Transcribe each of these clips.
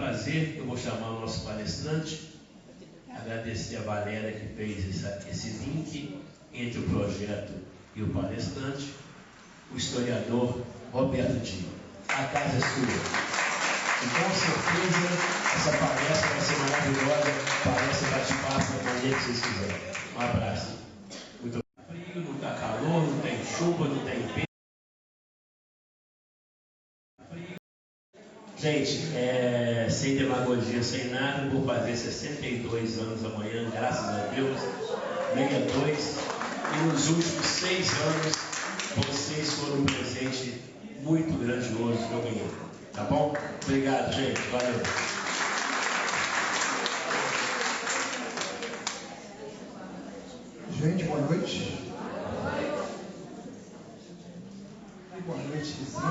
prazer, eu vou chamar o nosso palestrante, agradecer a Valéria que fez esse link entre o projeto e o palestrante, o historiador Roberto Di. A casa é sua. E com certeza essa palestra vai ser maravilhosa, palestra bate-papo da maneira que vocês quiserem. Um abraço. Muito frio, não está calor, não tem chuva, não tem vento. Gente, sem demagogia, sem nada, vou fazer 62 anos amanhã, graças a Deus, 62, e nos últimos 6 anos, vocês foram um presente muito grandioso que eu ganhei, tá bom? Obrigado, gente, valeu. Gente, boa noite. Boa noitezinha,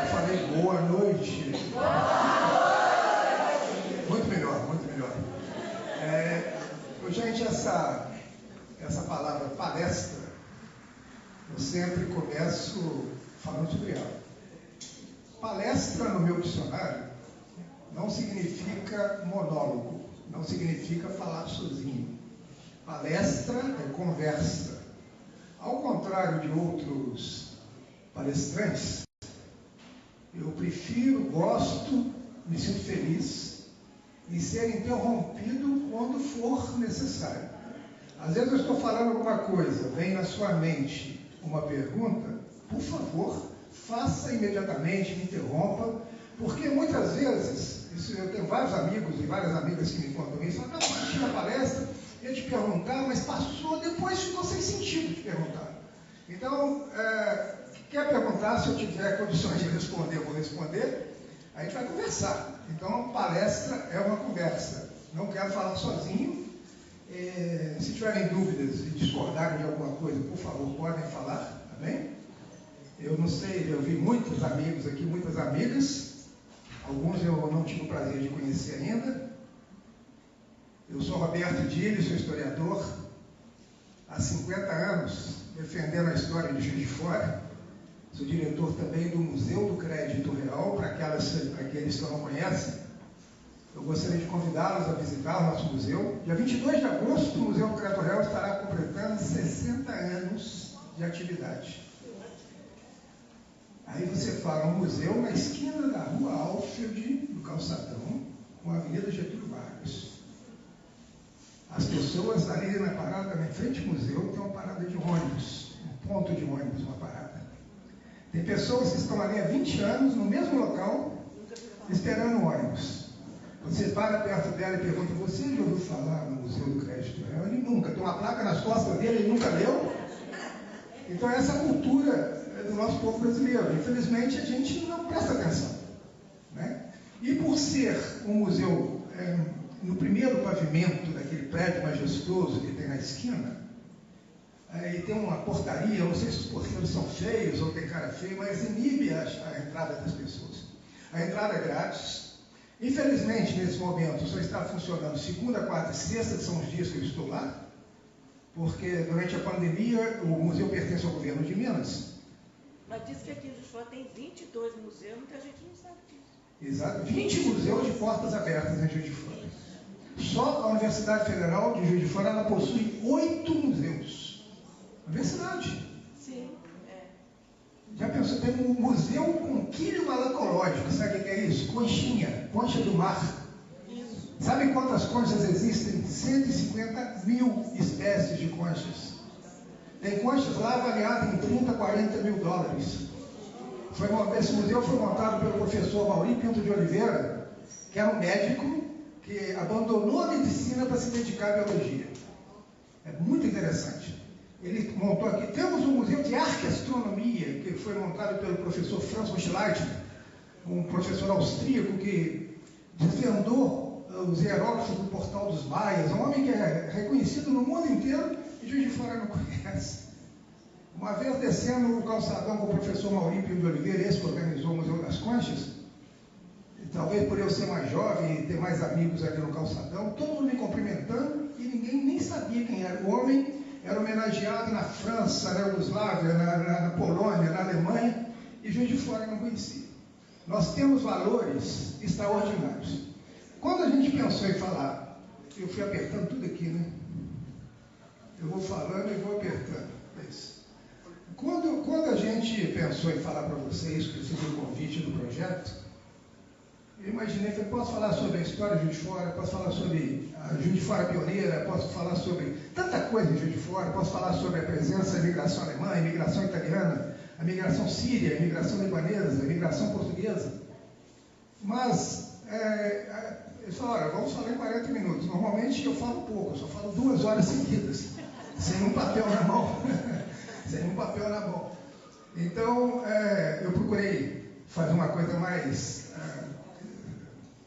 eu falei boa noite. Muito melhor, muito melhor. Gente, essa palavra palestra, eu sempre começo falando sobre ela. Palestra, no meu dicionário, não significa monólogo, não significa falar sozinho. Palestra é conversa. Ao contrário de outros palestrantes, eu prefiro, gosto, me sinto feliz em ser interrompido quando for necessário. Às vezes eu estou falando alguma coisa, vem na sua mente uma pergunta, por favor, faça imediatamente, me interrompa, porque muitas vezes, eu tenho vários amigos e várias amigas que me contam isso, falam, não, assisti a palestra, ia te perguntar, mas passou, depois ficou sem sentido te perguntar. Então, quer perguntar, se eu tiver condições de responder, eu vou responder, a gente vai conversar. Então, palestra é uma conversa. Não quero falar sozinho. Se tiverem dúvidas e discordarem de alguma coisa, por favor, podem falar, tá bem? Eu não sei, eu vi muitos amigos aqui, muitas amigas, alguns eu não tive o prazer de conhecer ainda. Eu sou Roberto Di, sou historiador, há 50 anos, defendendo a história de Juiz de Fora. Sou diretor também do Museu do Crédito Real, para aqueles que não conhecem. Eu gostaria de convidá-los a visitar o nosso museu. Dia 22 de agosto, o Museu do Crédito Real estará completando 60 anos de atividade. Aí você fala, um museu na esquina da Rua Alfred, no Calçadão, com a Avenida Getúlio Vargas. As pessoas ali na parada, na frente do museu, tem uma parada de ônibus, um ponto de ônibus, uma parada. Tem pessoas que estão ali há 20 anos, no mesmo local, esperando o ônibus. Você para perto dela e pergunta, você já ouviu falar no Museu do Crédito Real? Ele nunca, tem uma placa nas costas dele, ele nunca leu. Então essa cultura do nosso povo brasileiro. Infelizmente a gente não presta atenção, né? E por ser um museu no primeiro pavimento daquele prédio majestoso que tem na esquina, e tem uma portaria, não sei se os porteiros são feios ou tem cara feia, mas inibe a entrada das pessoas. A entrada é grátis. Infelizmente, nesse momento, só está funcionando segunda, quarta e sexta, que são os dias que eu estou lá, porque durante a pandemia o museu pertence ao governo de Minas. Mas diz que aqui em Juiz de Fora tem 22 museus, muita gente não sabe disso. Exato, 20 museus de portas abertas em Juiz de Fora. Só a Universidade Federal de Juiz de Fora, ela possui 8 museus. Universidade. Sim, Já pensou, tem um museu com quírio malacológico, sabe o que é isso? Conchinha, concha do mar. isso. Sabe quantas conchas existem? 150 mil espécies de conchas. Tem conchas lá avaliadas em 30, 40 mil dólares. Esse museu foi montado pelo professor Mauri Pinto de Oliveira, que era um médico que abandonou a medicina para se dedicar à biologia. É muito interessante. Ele montou aqui, temos um museu de arqueastronomia, que foi montado pelo professor Franz Buchleitner, um professor austríaco que desvendou os hieróglifos do Portal dos Maias, um homem que é reconhecido no mundo inteiro e Juiz de Fora não conhece. Uma vez descendo o calçadão com o professor Maurício de Oliveira, esse que organizou o Museu das Conchas, e talvez por eu ser mais jovem e ter mais amigos aqui no calçadão, todo mundo me cumprimentando e ninguém nem sabia quem era. O homem era homenageado na França, na Iugoslávia, na Polônia, na Alemanha, e Juiz de Fora não conhecia. Nós temos valores extraordinários. Quando a gente pensou em falar, eu fui apertando tudo aqui, né? Eu vou falando e vou apertando. É isso. Quando a gente pensou em falar para vocês, que recebi o convite do projeto, eu imaginei que eu posso falar sobre a história de Juiz de Fora, posso falar sobre a Juiz de Fora pioneira, posso falar sobre tanta coisa em Juiz de Fora, posso falar sobre a presença da imigração alemã, a imigração italiana, a imigração síria, a imigração libanesa, a imigração portuguesa. Mas, eu falo, olha, vamos falar em 40 minutos. Normalmente eu falo pouco, eu só falo 2 horas seguidas, sem um papel na mão. Sem um papel na mão. Então, eu procurei fazer uma coisa mais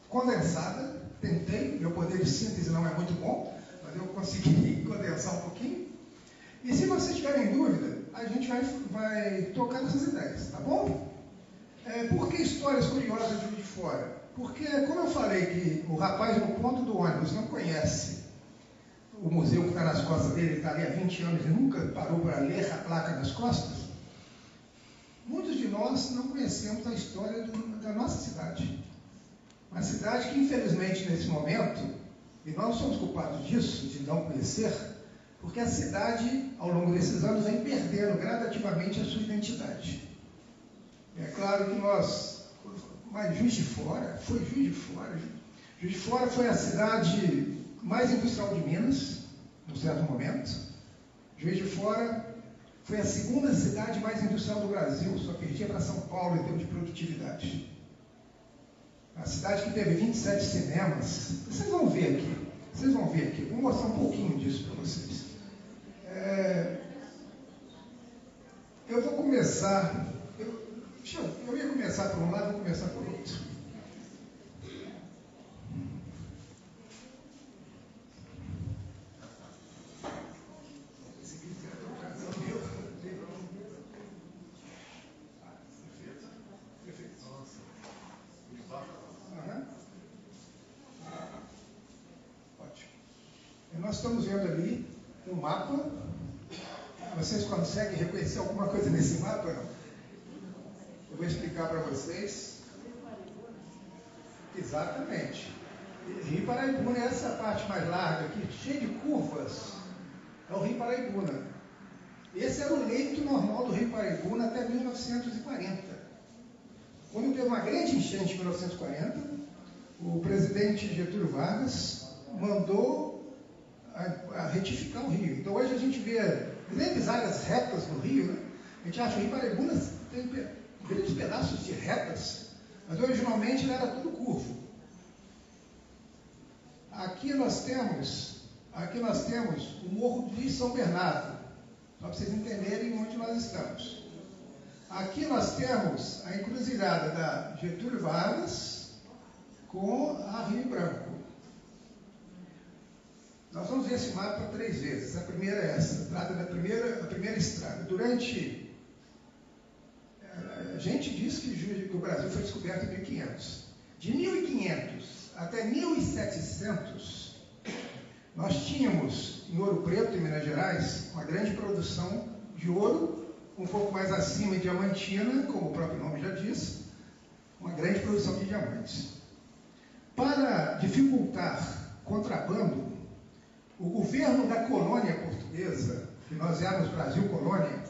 condensada, tentei, meu poder de síntese não é muito bom, mas eu consegui condensar um pouquinho. E se vocês tiverem dúvida, a gente vai tocar nessas ideias, tá bom? Por que histórias curiosas de Juiz de Fora? Porque, como eu falei que o rapaz no ponto do ônibus não conhece o museu que está nas costas dele, está ali há 20 anos e nunca parou para ler a placa nas costas, muitos de nós não conhecemos a história da nossa cidade. Uma cidade que, infelizmente, nesse momento, e nós somos culpados disso, de não conhecer, porque a cidade, ao longo desses anos, vem perdendo gradativamente a sua identidade. É claro que mas Juiz de Fora, foi Juiz de Fora. Juiz de Fora foi a cidade mais industrial de Minas, num certo momento. Juiz de Fora foi a segunda cidade mais industrial do Brasil, só perdia para São Paulo em termos de produtividade. A cidade que teve 27 cinemas. Vocês vão ver aqui. Vou mostrar um pouquinho disso para vocês. Eu vou começar. Eu ia começar por um lado, vou começar por outro. Nós estamos vendo ali um mapa. Vocês conseguem reconhecer alguma coisa nesse mapa? Não? Eu vou explicar para vocês. Exatamente. Rio Paraibuna é essa parte mais larga aqui, cheia de curvas. É o Rio Paraibuna. Esse era o leito normal do Rio Paraibuna até 1940. Quando teve uma grande enchente em 1940, o presidente Getúlio Vargas mandou a retificar o rio. Então hoje a gente vê grandes áreas retas no rio, né? A gente acha que o Rio Paraibuna tem grandes pedaços de retas, mas originalmente ele era tudo curvo. Aqui nós temos o Morro de São Bernardo, só para vocês entenderem onde nós estamos. Aqui nós temos a encruzilhada da Getúlio Vargas com a Rio Branco. Nós vamos ver esse mapa 3 vezes. A primeira é essa, trata da primeira estrada. A gente diz que o Brasil foi descoberto em 1500. De 1500 até 1700, nós tínhamos em Ouro Preto, em Minas Gerais, uma grande produção de ouro, um pouco mais acima em Diamantina, como o próprio nome já diz, uma grande produção de diamantes. Para dificultar contrabando, o governo da colônia portuguesa, que nós éramos Brasil colônia,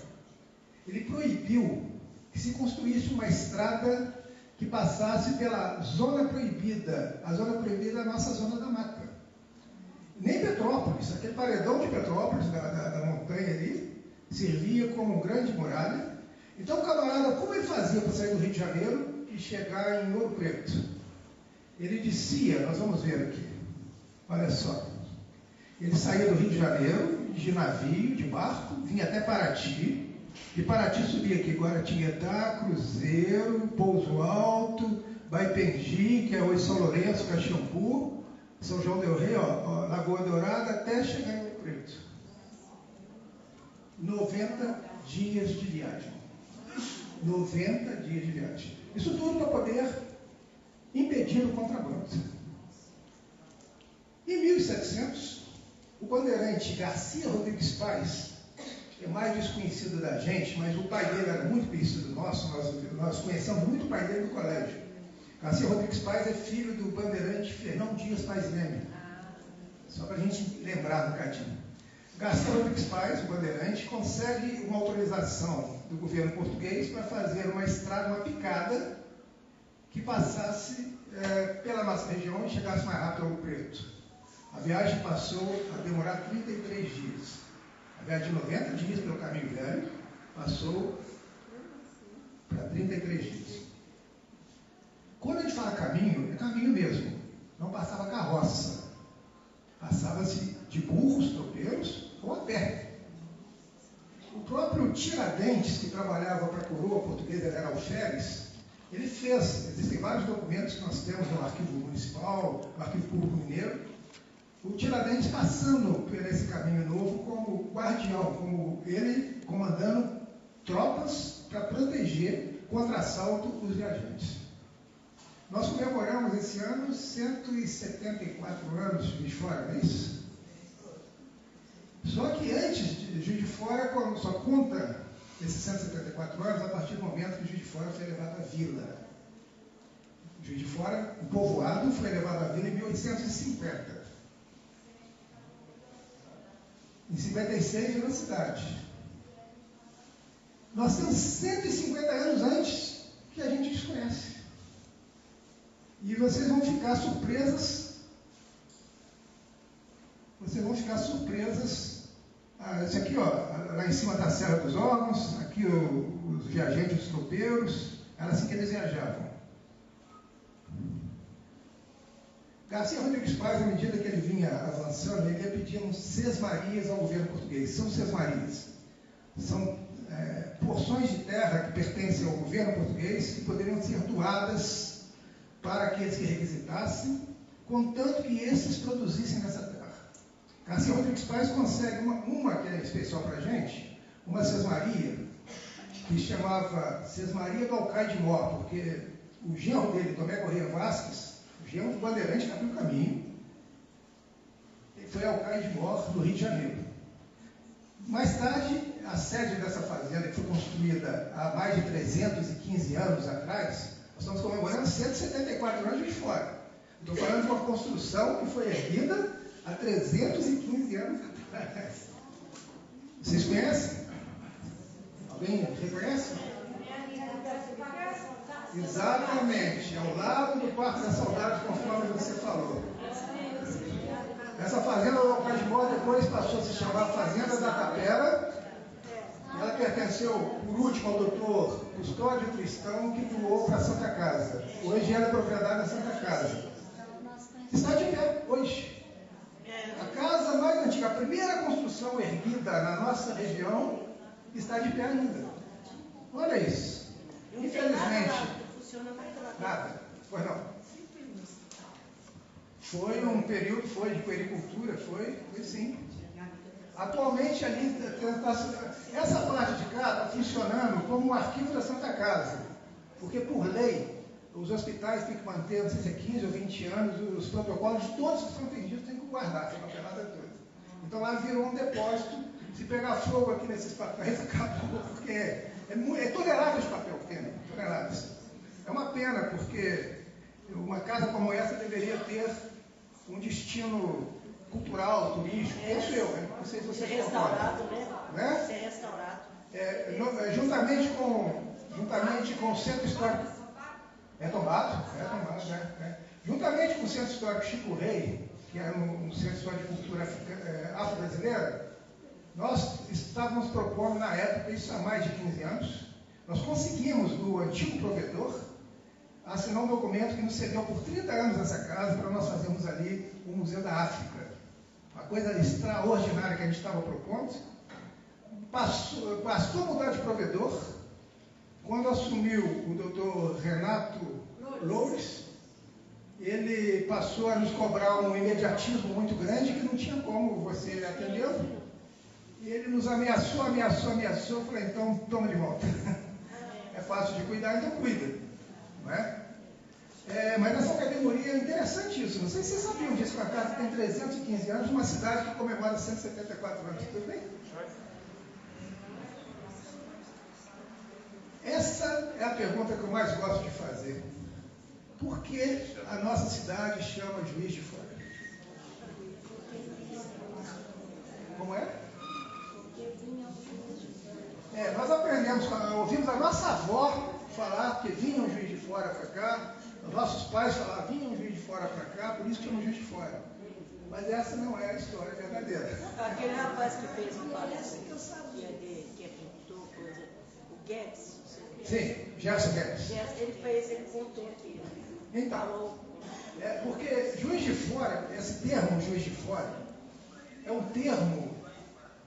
ele proibiu que se construísse uma estrada que passasse pela zona proibida. A zona proibida é a nossa zona da mata. Nem Petrópolis, aquele paredão de Petrópolis, da montanha ali, servia como grande muralha. Então o camarada, como ele fazia para sair do Rio de Janeiro e chegar em Ouro Preto? Ele descia, nós vamos ver aqui, olha só. Ele saía do Rio de Janeiro, de navio, de barco, vinha até Paraty. De Paraty subia aqui Guaratinguetá, Cruzeiro, Pouso Alto, Baipendi, que é hoje São Lourenço, Caxambu, São João del Rei, Lagoa Dourada, até chegar em Ouro Preto. 90 dias de viagem. 90 dias de viagem. Isso tudo para poder impedir o contrabando. Em 1700, o bandeirante Garcia Rodrigues Paz, é mais desconhecido da gente, mas o pai dele era muito conhecido nosso, nós conhecemos muito o pai dele do colégio. Garcia Rodrigues Paes é filho do bandeirante Fernão Dias Paes Leme. Só para a gente lembrar um bocadinho. Garcia Rodrigues Paes, o bandeirante, consegue uma autorização do governo português para fazer uma estrada, uma picada, que passasse pela nossa região e chegasse mais rápido ao Ouro Preto. A viagem passou a demorar 33 dias. A viagem de 90 dias pelo caminho velho passou para 33 dias. Quando a gente fala caminho, é caminho mesmo. Não passava carroça. Passava-se de burros, tropeiros ou a pé. O próprio Tiradentes, que trabalhava para a coroa portuguesa, ele era alferes, ele fez, existem vários documentos que nós temos no Arquivo Municipal, no Arquivo Público Mineiro, o Tiradentes passando por esse caminho novo como guardião, como ele comandando tropas para proteger contra assalto os viajantes. Nós comemoramos esse ano 174 anos de Juiz de Fora, não é isso? Só que antes de Juiz de Fora, só conta esses 174 anos a partir do momento que Juiz de Fora foi levado à vila. Juiz de Fora, o povoado, foi levado à vila em 1850. Em 56 virou cidade. Nós temos 150 anos antes que a gente desconhece. E vocês vão ficar surpresas. Vocês vão ficar surpresas. Isso aqui, ó, lá em cima da Serra dos Órgãos, aqui os viajantes, os tropeiros, era assim que eles viajavam. Garcia Rodrigues Paes, à medida que ele vinha avançando, ele ia pedindo sesmarias ao governo português. São sesmarias. São porções de terra que pertencem ao governo português que poderiam ser doadas para aqueles que requisitassem, contanto que esses produzissem nessa terra. Garcia Rodrigues Paes consegue uma que é especial para a gente, uma sesmaria, que chamava Sesmaria do Alcaide Mor, porque o genro dele, Tomé Corrêa Vasques, o genro do bandeirante que abriu o caminho, ele foi Alcaide Mor, no Rio de Janeiro. Mais tarde, a sede dessa fazenda, que foi construída há mais de 315 anos atrás, nós estamos comemorando 174 anos de fora. Estou falando de uma construção que foi erguida há 315 anos atrás. Vocês conhecem? Alguém reconhece? Exatamente, ao lado do Parque da Saudade, conforme você falou. Essa fazenda do Alcaide Mor depois passou a se chamar Fazenda da Tapera. Ela pertenceu, por último, ao doutor Custódio Tristão, que doou para a Santa Casa. Hoje ela é propriedade da Santa Casa. Está de pé hoje. A casa mais antiga, a primeira construção erguida na nossa região, está de pé ainda. Olha isso. Infelizmente. Nada. Pois não. Foi um período, foi de puericultura, foi sim. Atualmente ali, essa parte de cá está funcionando como um arquivo da Santa Casa, porque por lei, os hospitais têm que manter, não sei se é 15 ou 20 anos, os protocolos de todos que são atendidos têm que guardar essa papelada toda. Então lá virou um depósito, se pegar fogo aqui nesses papéis, acabou, porque é toneladas de papel que tem, toneladas. É uma pena, porque uma casa como essa deveria ter um destino cultural, turístico, penso eu, né? Não sei se você restaurado, né? Ser restaurado. Juntamente com o Centro Histórico. É tombado, né? Juntamente com o Centro Histórico Chico Rei, que é um Centro Histórico de Cultura afro-brasileira, nós estávamos propondo na época, isso há mais de 15 anos, nós conseguimos do antigo provedor assinar um documento que nos cedeu por 30 anos essa casa para nós fazermos ali o Museu da África. Uma coisa extraordinária que a gente estava propondo. Passou a mudar de provedor. Quando assumiu o doutor Renato Loures, ele passou a nos cobrar um imediatismo muito grande que não tinha como você atender. E ele nos ameaçou. Eu falei, então toma de volta. É fácil de cuidar, então cuida. Não é? Mas nessa categoria é interessante isso. Não sei se vocês sabiam disso, que a casa tem 315 anos, uma cidade que comemora 174 anos. Tudo bem? a pergunta que eu mais gosto de fazer. Por que a nossa cidade chama Juiz de Fora? Como é? Nós aprendemos, ouvimos a nossa avó falar que vinha um Juiz de Fora para cá, os nossos pais falavam, vinha um Juiz de Fora para cá, por isso que chama Juiz de Fora. Mas essa não é a história verdadeira. Aquele rapaz que fez uma palestra, que é pintor, coisa, o Guedes. Sim, Gerson Guedes. Ele contou aqui. Então, Falou. Porque Juiz de Fora, esse termo Juiz de Fora, é um termo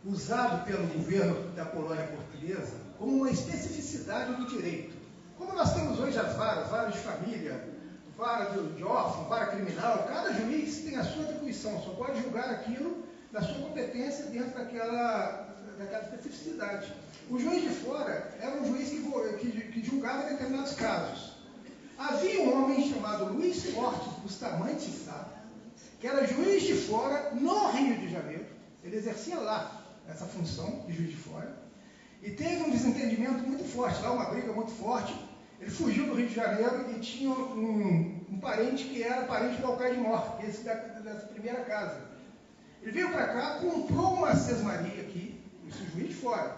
usado pelo governo da colônia portuguesa como uma especificidade do direito. Como nós temos hoje as varas de família, vara de órfão, vara criminal, cada juiz tem a sua atribuição, só pode julgar aquilo da sua competência dentro daquela especificidade. O juiz de fora era um juiz que julgava determinados casos. Havia um homem chamado Luiz Fortes Bustamante Sá, que era juiz de fora no Rio de Janeiro. Ele exercia lá essa função de juiz de fora. E teve um desentendimento muito forte, lá uma briga muito forte. Ele fugiu do Rio de Janeiro e tinha um parente que era parente do Alcaide Mor, esse dessa primeira casa. Ele veio para cá, comprou uma sesmaria aqui, isso juiz de fora.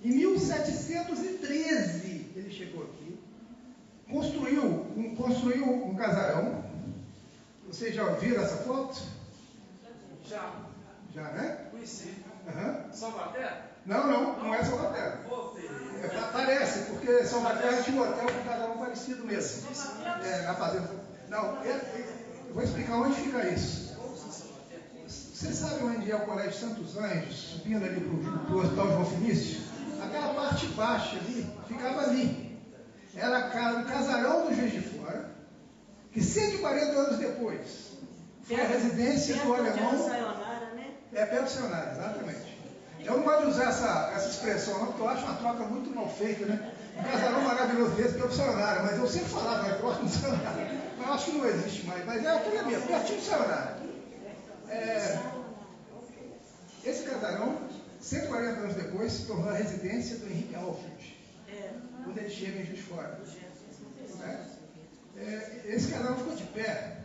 Em 1713 ele chegou aqui, construiu um casarão. Vocês já viram essa foto? Já. Já, né? Conheci. Uhum. Salvaterra? Não é Salvaterra. Parece, porque Salvaterra tinha um hotel com um casarão parecido mesmo. Na fazenda. Não, eu vou explicar onde fica isso. Você sabe onde é o Colégio Santos Anjos, subindo ali para o Hospital João Finício? Aquela parte baixa ali, ficava ali. Era o casarão do Juiz de Fora, que 140 anos depois foi a residência do alemão. Sayonara, né? Perto do Sayonara, exatamente. Eu não gosto de usar essa expressão, não, porque eu acho uma troca muito mal feita, né? Um casarão maravilhoso desse pelo Sayonara, mas eu sempre falava, eu gosto do Sayonara. Mas eu acho que não existe mais, mas é aquilo mesmo, pertinho do Sayonara. Esse casarão, 140 anos depois, se tornou a residência do Henrique Alfred, quando ele chega em Juiz de Fora. Esse casarão ficou de pé.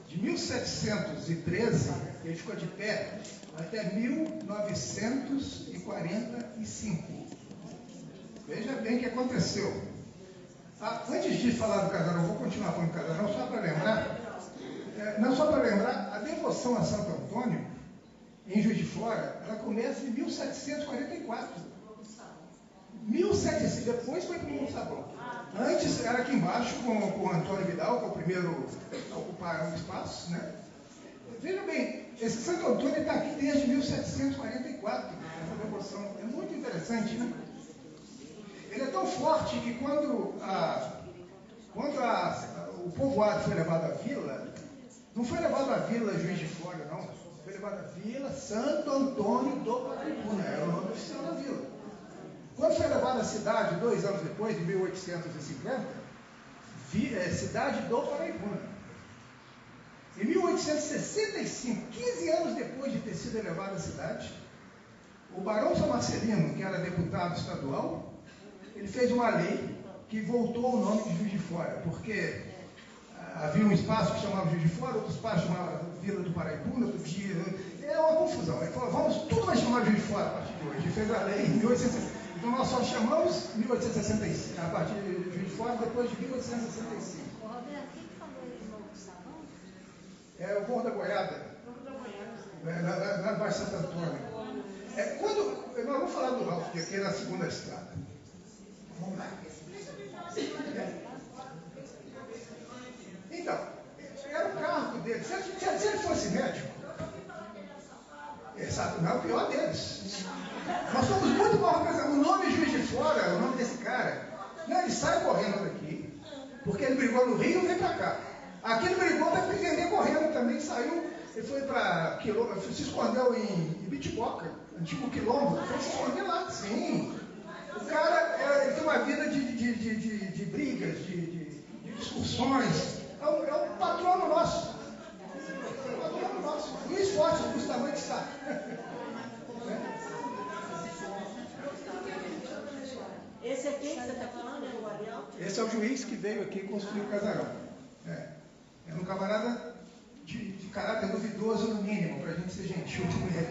De 1713, ele ficou de pé até 1945. Veja bem o que aconteceu. Antes de falar do casarão, vou continuar falando do casarão, só para lembrar. Só para lembrar, a devoção a Santo Antônio, em Juiz de Fora, ela começa em 1744. 1700, depois foi para o Sabão. Antes era aqui embaixo com o Antônio Vidal, que é o primeiro a ocupar um espaço, né? Veja bem, esse Santo Antônio está aqui desde 1744, essa devoção. É muito interessante, né? Ele é tão forte que quando o povoado foi levado à vila, não foi levado à vila Juiz de Fora, não. Foi levado à vila Santo Antônio do Paraibuna, era o nome oficial da vila. Quando foi levado à cidade, 2 anos depois, em 1850, cidade do Paraibuna. Em 1865, 15 anos depois de ter sido elevado à cidade, o Barão São Marcelino, que era deputado estadual, ele fez uma lei que voltou o nome de Juiz de Fora, porque havia um espaço que chamava Juiz de Fora, outro espaço chamava Vila do Paraibuna, outro dia... É uma confusão. Ele falou, tudo vai chamar Juiz de Fora a partir de hoje. Ele fez a lei em 1865. Então nós só chamamos 1865, a partir de Juiz de Fora, depois de 1865. Roberto, quem falou aí de novo do salão? É o Morro da Goiaba. Lá no bairro Santo Antônio. Nós vamos falar do Ralph, que aqui é na segunda estrada. Vamos lá. Então, era o cargo dele. Se ele fosse médico, não é o pior deles. Nós somos muito mal representados. O nome Juiz de Fora, o nome desse cara, ele sai correndo daqui, porque ele brigou no Rio e veio para cá. Aqui ele brigou para vender correndo também, saiu, ele foi para se escondeu em Bitiboca, antigo Quilombo, foi se esconder lá, sim. O cara ele tem uma vida de brigas, de discussões. É um patrono nosso. Luiz Fortes Bustamante Sá. Esse aqui que você está falando é o Ariel? Esse é o juiz que veio aqui construir o casarão. É um camarada de caráter duvidoso no mínimo, para a gente ser gentil com ele.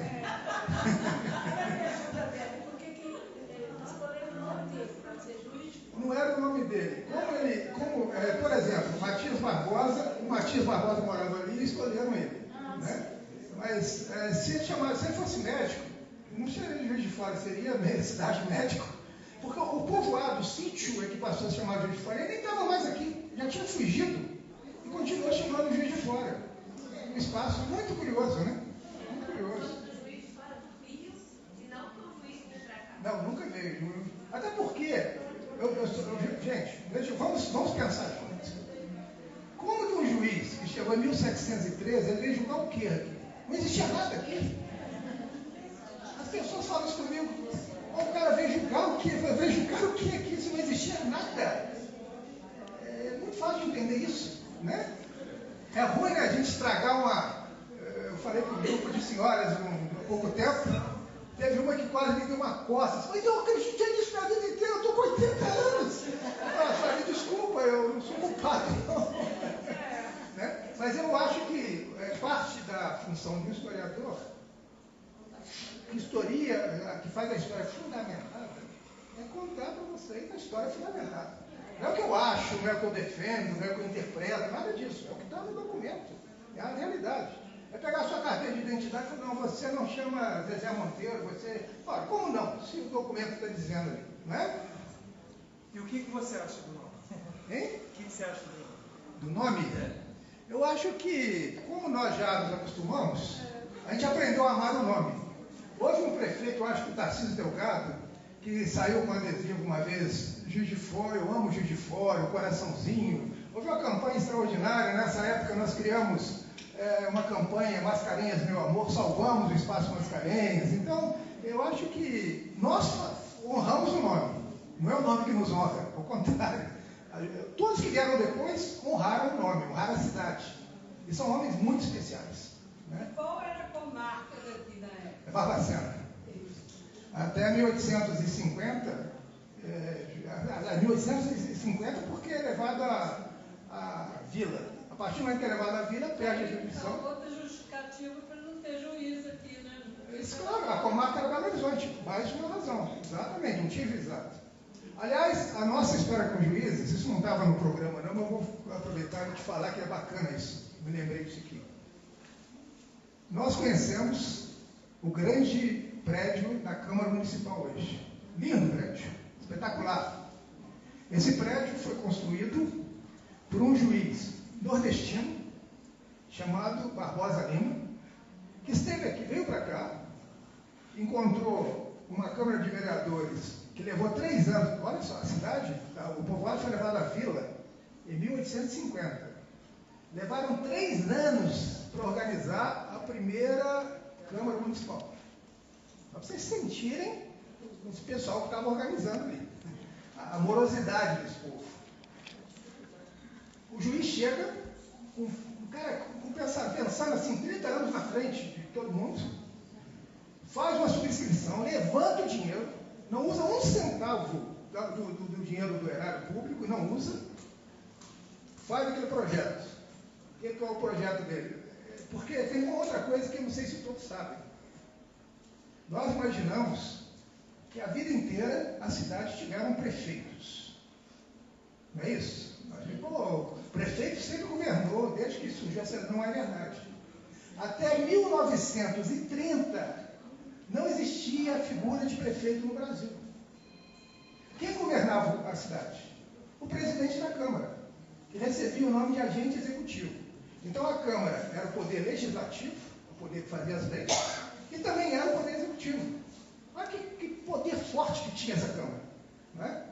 Por que escolheram o nome dele para ser juiz? Não era o nome dele. Por exemplo, o Matias Barbosa morava ali e escolheram ele. Né? Mas se ele fosse médico, não seria Juiz de Fora, seria cidade médico. Porque o povoado, o sítio é que passou a se chamar Juiz de Fora, ele nem estava mais aqui, já tinha fugido e continuou chamando Juiz de Fora. Um espaço muito curioso, né? Muito curioso. Não, nunca veio. Até porque, gente, vamos pensar juntos. Como que um juiz que chegou em 1713, ele veio julgar o quê aqui? Não existia nada aqui. As pessoas falam isso comigo. O cara veio julgar o quê? Veio julgar o quê aqui? Se não existia nada. É muito fácil de entender isso, né? É ruim, né, a gente estragar eu falei para um grupo de senhoras há pouco tempo, teve uma que quase me deu uma coça. Mas eu acreditei nisso na vida inteira, eu estou com 80 anos. Me desculpa, eu não sou culpado, não. Né? Mas eu acho que parte da função de um historiador, que faz a história fundamentada, é contar para vocês a história fundamentada. Não é o que eu acho, não é o que eu defendo, não é o que eu interpreto, nada disso. É o que está no documento. É a realidade. É pegar a sua carteira de identidade e falar, não, você não chama Zezé Monteiro, você... Ora, como não? Se o documento está dizendo ali, não é? E o que você acha do nome? Hein? O que você acha do nome? Do nome? Eu acho que, como nós já nos acostumamos, a gente aprendeu a amar o nome. Houve um prefeito, eu acho que o Tarcísio Delgado, que saiu com adesivo uma vez, Juiz de Fora, eu amo Juiz de Fora, o coraçãozinho. Houve uma campanha extraordinária, nessa época nós criamos uma campanha, Mascarenhas, meu amor, salvamos o espaço Mascarenhas. Então, eu acho que nós honramos o nome, não é o nome que nos honra, ao contrário. Todos que vieram depois honraram o nome, honraram a cidade. E são homens muito especiais. Né? Qual era a comarca daqui na época? Barbacena. Até 1850, 1850 porque é levado a vila. A partir do momento que é levado a vila, perde a jurisdição. Então, outra justificativa para não ter juiz aqui, né? Isso, claro, a comarca era Belo Horizonte, mais de uma razão. Exatamente, um tiro exato. Aliás, a nossa história com juízes, isso não estava no programa não, mas eu vou aproveitar e te falar que é bacana isso. Me lembrei disso aqui. Nós conhecemos o grande prédio da Câmara Municipal hoje. Lindo prédio, espetacular. Esse prédio foi construído por um juiz nordestino, chamado Barbosa Lima, que esteve aqui, veio para cá, encontrou uma Câmara de Vereadores que levou 3 anos, olha só, a cidade, o povoado foi levado à vila em 1850. Levaram 3 anos para organizar a primeira Câmara Municipal. Para vocês sentirem esse pessoal que estava organizando ali. A morosidade desse povo. O juiz chega, o cara pensando assim, 30 anos na frente de todo mundo, faz uma subscrição, levanta o dinheiro, não usa um centavo do dinheiro do erário público, não usa, faz aquele projeto. O que é o projeto dele? Porque tem uma outra coisa que eu não sei se todos sabem. Nós imaginamos que a vida inteira as cidades tiveram prefeitos. Não é isso? O prefeito sempre governou, desde que surgiu essa... Não é verdade. Até 1930, não existia a figura de prefeito no Brasil. Quem governava a cidade? O presidente da Câmara, que recebia o nome de agente executivo. Então a Câmara era o poder legislativo, o poder que fazia as leis, e também era o poder executivo. Olha que poder forte que tinha essa Câmara. Não é?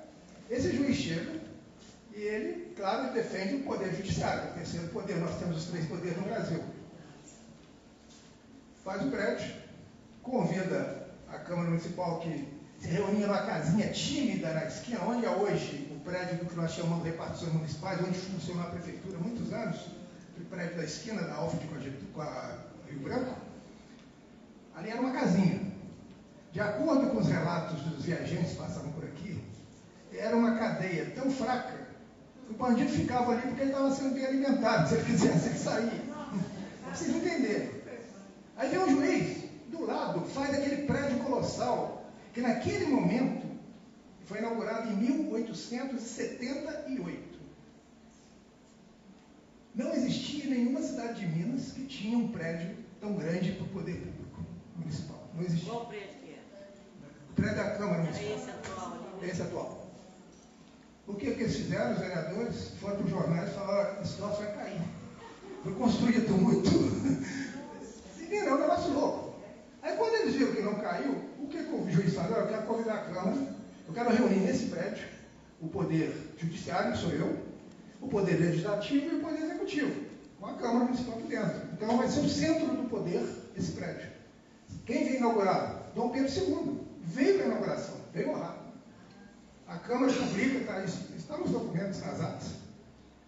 Esse juiz chega e ele, claro, defende o poder judiciário, o terceiro poder. Nós temos os 3 poderes no Brasil. Faz o prédio, convida a Câmara Municipal, que se reunia numa casinha tímida na esquina, onde é hoje o prédio do que nós chamamos de repartições municipais, onde funcionou a prefeitura há muitos anos, o prédio da esquina, da Alfred com a Rio Branco. Ali era uma casinha. De acordo com os relatos dos viajantes que passavam por aqui, era uma cadeia tão fraca O bandido ficava ali porque ele estava sendo bem alimentado. Se ele quisesse, ele saía. Pra vocês entenderem. Aí vem um juiz, do lado, faz aquele prédio colossal, que naquele momento foi inaugurado em 1878. Não existia nenhuma cidade de Minas que tinha um prédio tão grande para o poder público municipal. Não existia. Qual prédio que é? O prédio da Câmara É Municipal. esse atual ali? É esse atual. O que eles fizeram, os vereadores, foram para os jornais e falaram: esse troço vai cair. Foi construído muito. E não, é um negócio louco. Aí quando eles viram que não caiu, o que o juiz falou? Eu quero convidar a Câmara, eu quero reunir nesse prédio o poder judiciário, que sou eu, o poder legislativo e o poder executivo, com a Câmara Municipal aqui dentro. Então vai ser o centro do poder esse prédio. Quem veio inaugurar? Dom Pedro II. Veio para a inauguração, veio honrar. A Câmara publica, está nos documentos, nas atas.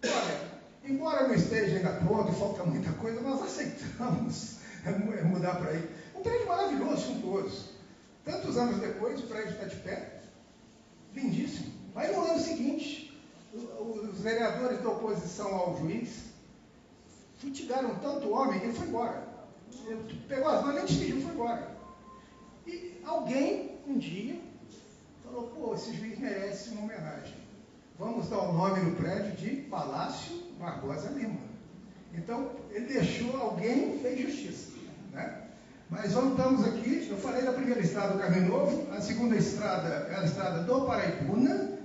Olha, embora não esteja ainda pronto e falta muita coisa, nós aceitamos mudar para aí. Um prédio maravilhoso, suntuoso. Tantos anos depois, o prédio está de pé, lindíssimo. Mas no ano seguinte, os vereadores da oposição ao juiz futigaram tanto o homem que ele foi embora. Ele pegou as mãos, nem despediu, foi embora. E alguém, um dia, falou: pô, esse juiz merece uma homenagem. Vamos dar o nome no prédio de Palácio Barbosa Lima. Então, ele deixou, alguém fez justiça, né? Mas voltamos aqui, eu falei da primeira estrada do Caminho Novo, a segunda estrada é a estrada do Paraibuna.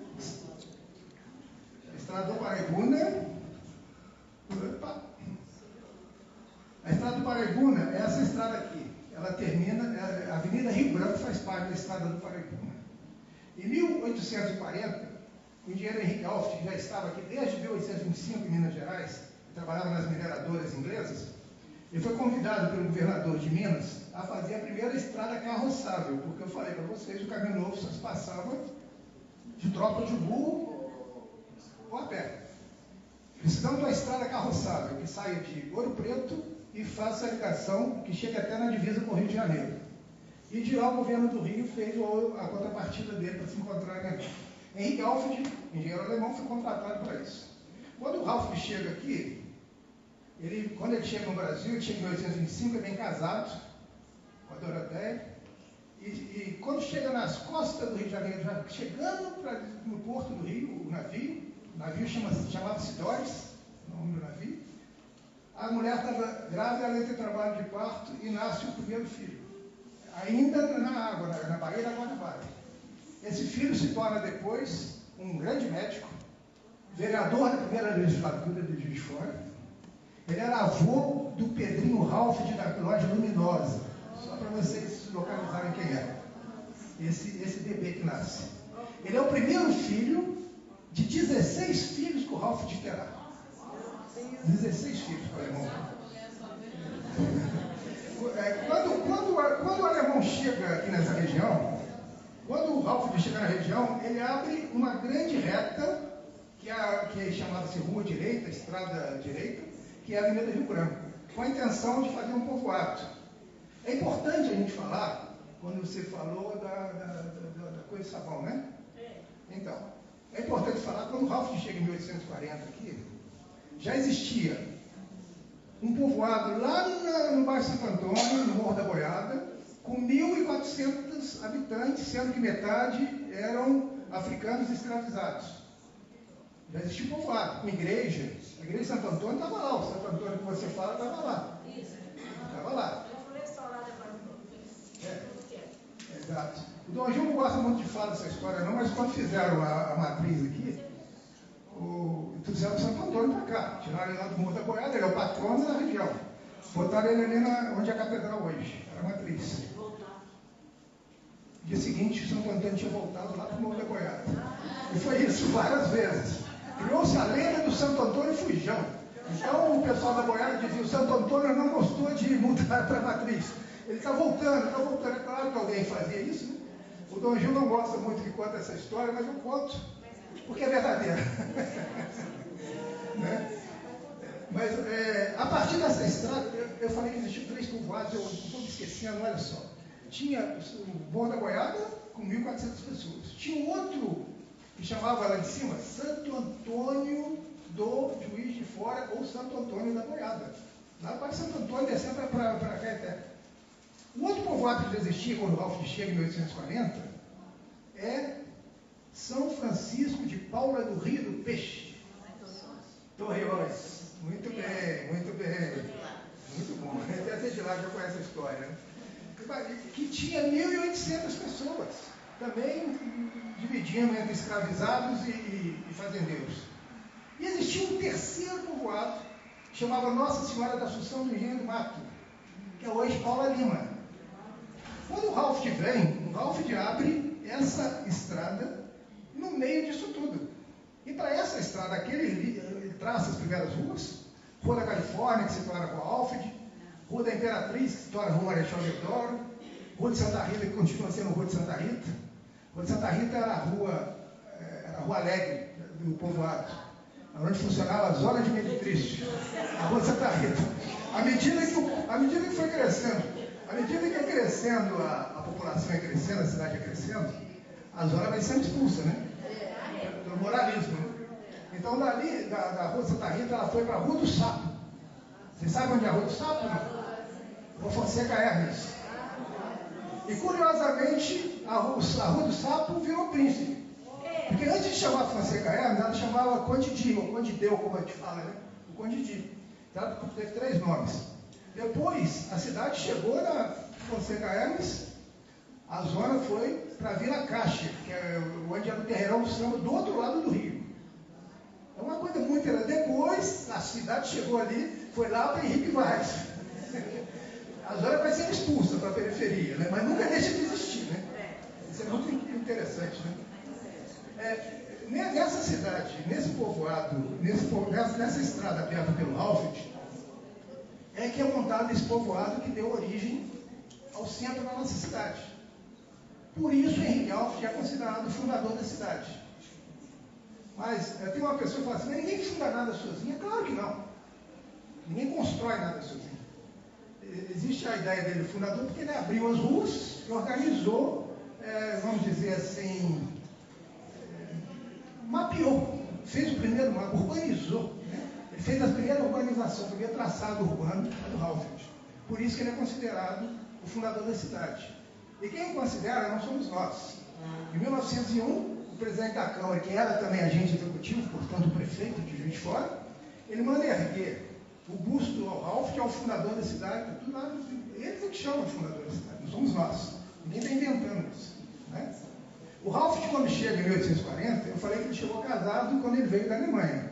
A estrada do Paraibuna. Opa. A estrada do Paraibuna é essa estrada aqui. Ela termina, a Avenida Rio Branco faz parte da estrada do Paraibuna. Em 1840, o engenheiro Henrique Alft, que já estava aqui desde 1825 em Minas Gerais, trabalhava nas mineradoras inglesas, ele foi convidado pelo governador de Minas a fazer a primeira estrada carroçável, porque eu falei para vocês, o Caminho Novo só se passava de tropa de burro ou a pé. Precisamos de uma estrada carroçável que saia de Ouro Preto e faça a ligação que chegue até na divisa com o Rio de Janeiro. E de lá o governo do Rio fez a contrapartida dele para se encontrarem aqui. Henrique Alfred, engenheiro alemão, foi contratado para isso. Quando o Ralph chega aqui, quando ele chega no Brasil, ele chega em 1825, ele vem casado com a Doroteia, e quando chega nas costas do Rio de Janeiro, já chegando no porto do Rio, o navio chamava-se Doris, o nome do navio, a mulher estava grávida, ela entra em trabalho de parto e nasce o primeiro filho, ainda na água, na Baía da Guanabara. Esse filho se torna depois um grande médico, vereador da primeira legislatura de Juiz de Fora. Ele era avô do Pedrinho Ralph da Loja Luminosa, só para vocês localizarem quem é esse bebê que nasce. Ele é o primeiro filho de 16 filhos que o Ralph terá. 16 filhos para o alemão. Quando o alemão chega aqui nessa região, quando o Ralph chega na região, ele abre uma grande reta, que chamava-se Rua Direita, Estrada Direita, que é a Avenida Rio Branco, com a intenção de fazer um povoado. É importante a gente falar, quando você falou da coisa de sabão, né? Então, é importante falar, quando o Ralph chega em 1840 aqui, já existia um povoado lá no bairro Santo Antônio, no Morro da Boiada, com 1.400 habitantes, sendo que metade eram africanos escravizados. Já existia um povoado, com igreja. A igreja de Santo Antônio estava lá, o Santo Antônio que você fala estava lá. Estava lá. Exato. O Dom Gil não gosta muito de falar dessa história não, mas quando fizeram a matriz aqui, trouxeram o Santo Antônio para cá, tiraram ele lá do Morro da Boiada, ele é o patrono da região. Botaram ele ali onde é a catedral hoje, era a matriz. No dia seguinte, o Santo Antônio tinha voltado lá para o Morro da Boiada. E foi isso várias vezes. Criou-se a lenda do Santo Antônio Fujão. Então o pessoal da Boiada dizia: o Santo Antônio não gostou de mudar para a matriz. Ele está voltando, está voltando. É claro que alguém fazia isso, né? O Dom Gil não gosta muito que conta essa história, mas eu conto, porque é verdadeira. Né? Mas a partir dessa estrada, eu falei que existiam 3 povoados, eu estou me esquecendo, olha só. Tinha o Morro da Boiada com 1.400 pessoas. Tinha um outro que que chamava lá de cima Santo Antônio do Juiz de Fora ou Santo Antônio da Boiada. Lá para Santo Antônio descendo para Caeté. O outro povoado que já existia quando o Ralph chega em 1840 é São Francisco de Paula do Rio do Peixe. Torreões. Muito bem, muito bem. Muito bom. Até de lá já conhece a história, né? Que tinha 1.800 pessoas, também dividindo entre escravizados e fazendeiros. E existia um terceiro povoado, que chamava Nossa Senhora da Assunção do Engenho do Mato, que é hoje Paula Lima. Quando o Ralph vem, o Ralph abre essa estrada no meio disso tudo. E para essa estrada aqui, ele traça as primeiras ruas: Rua da Califórnia, que se torna Rua Alfred, Rua da Imperatriz, que se torna Rua Marechal Deodoro, Rua de Santa Rita, que continua sendo Rua de Santa Rita. Rua de Santa Rita era a rua alegre do povoado, onde funcionava a zona de Meditrício, a Rua de Santa Rita. À medida que foi crescendo, à medida que ia crescendo, a população ia crescendo, a cidade ia crescendo, a zona vai sendo expulsa, né? Pelo moralismo. Né? Então, dali, da Rua de Santa Rita, ela foi para a Rua do Sapo. Vocês sabem onde é a Rua do Sapo? Não? Rua Fonseca Hermes. E, curiosamente, a Rua do Sapo virou Príncipe. Porque antes de chamar Fonseca Hermes, ela chamava Conde Di, ou Conde Deu, como a gente fala, né? O Conde Di. Ela teve 3 nomes. Depois, a cidade chegou na Fonseca Hermes, a zona foi para a Vila Caixa, que é onde era o terreirão do samba do outro lado do rio. É uma coisa muito interessante. Depois, a cidade chegou ali, foi lá para Henrique Vaz. A zona vai ser expulsa para a periferia, né? Mas nunca deixa de existir, né? Isso é muito interessante, né? Nessa cidade, nesse povoado, nessa estrada aberta pelo Alfred, é que é montado esse povoado que deu origem ao centro da nossa cidade. Por isso, Henrique Alfred é considerado o fundador da cidade. Mas tem uma pessoa que fala assim: mas ninguém funda nada sozinho. Claro que não. Ninguém constrói nada sozinho. Existe a ideia dele, fundador, porque ele abriu as ruas e organizou, vamos dizer assim, mapeou, fez o primeiro mapa, urbanizou. Né? Ele fez a primeira urbanização, o primeiro traçado urbano do Halford. Por isso que ele é considerado o fundador da cidade. E quem considera não somos nós. Em 1901, o presidente da Câmara, que era também agente executivo, portanto o prefeito de Juiz de Fora, ele manda erguer o busto ao Ralph, que é o fundador da cidade, tudo lá, eles é que chamam de fundador da cidade, não somos nós. Ninguém está inventando isso. Né? O Ralph, quando chega em 1840, eu falei que ele chegou casado quando ele veio da Alemanha.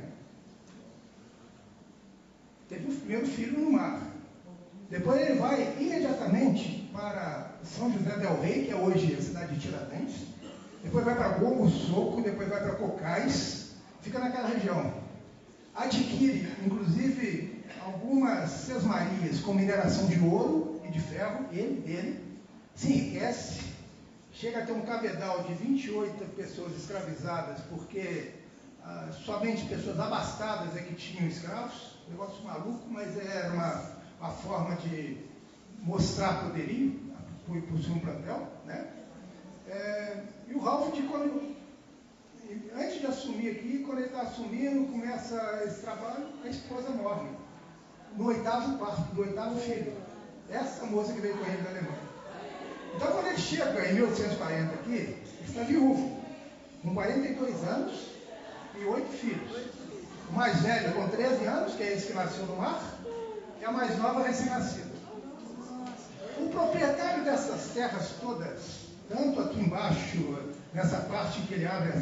Teve o primeiro filho no mar. Depois ele vai imediatamente para São José del Rei, que é hoje a cidade de Tiradentes. Depois vai para Gomo Soco, depois vai para Cocais, fica naquela região. Adquire, inclusive, algumas sesmarias com mineração de ouro e de ferro, ele se enriquece, chega a ter um cabedal de 28 pessoas escravizadas, porque somente pessoas abastadas é que tinham escravos, negócio maluco, mas era uma forma de mostrar poderio, por ser um plantel, né? E o Ralph, antes de assumir aqui, quando ele está assumindo, começa esse trabalho, a esposa morre. No 8º parto, do 8º filho. Essa moça que veio com ele da Alemanha. Então, quando ele chega em 1840 aqui, ele está viúvo, com 42 anos e 8 filhos. O mais velho com 13 anos, que é esse que nasceu no mar, e a mais nova recém-nascida. O proprietário dessas terras todas, tanto aqui embaixo, nessa parte que ele abre,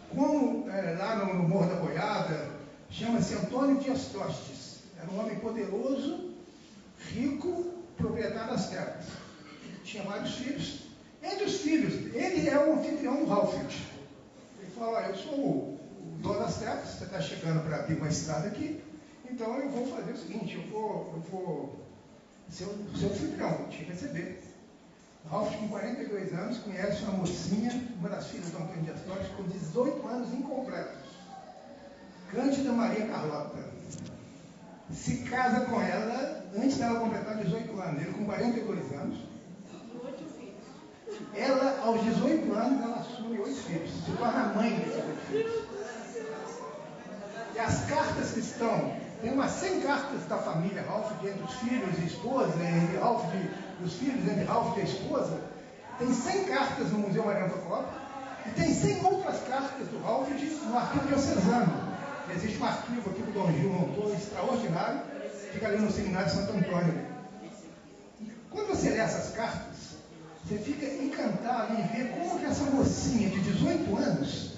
como lá no Morro da Boiada, chama-se Antônio Dias Tostes. Era um homem poderoso, rico, proprietário das terras. Tinha vários filhos. Entre os filhos, ele é o anfitrião do Halford. Ele fala: eu sou o dono das terras, você está chegando para abrir uma estrada aqui, então eu vou fazer o seguinte, eu vou ser o seu anfitrião, te receber. Ralph, com 42 anos, conhece uma mocinha, uma das filhas do Antônio Dias Tostes, com 18 anos incompletos. Cândida Maria Carlota. Se casa com ela antes dela completar 18 anos. Ele com 42 anos. Ela, aos 18 anos, ela assume e 8 filhos. Se torna a mãe desses 8 filhos. E as cartas que estão, tem umas 100 cartas da família Ralph entre os filhos e esposa, entre Ralph dos filhos, entre Ralph e a esposa. Tem 100 cartas no Museu Mariano Procópio e tem 100 outras cartas do Ralph no arquivo diocesano. Existe um arquivo aqui que o Dom Gil montou, extraordinário, fica ali no Seminário de Santo Antônio. Quando você lê essas cartas, você fica encantado em ver como que essa mocinha de 18 anos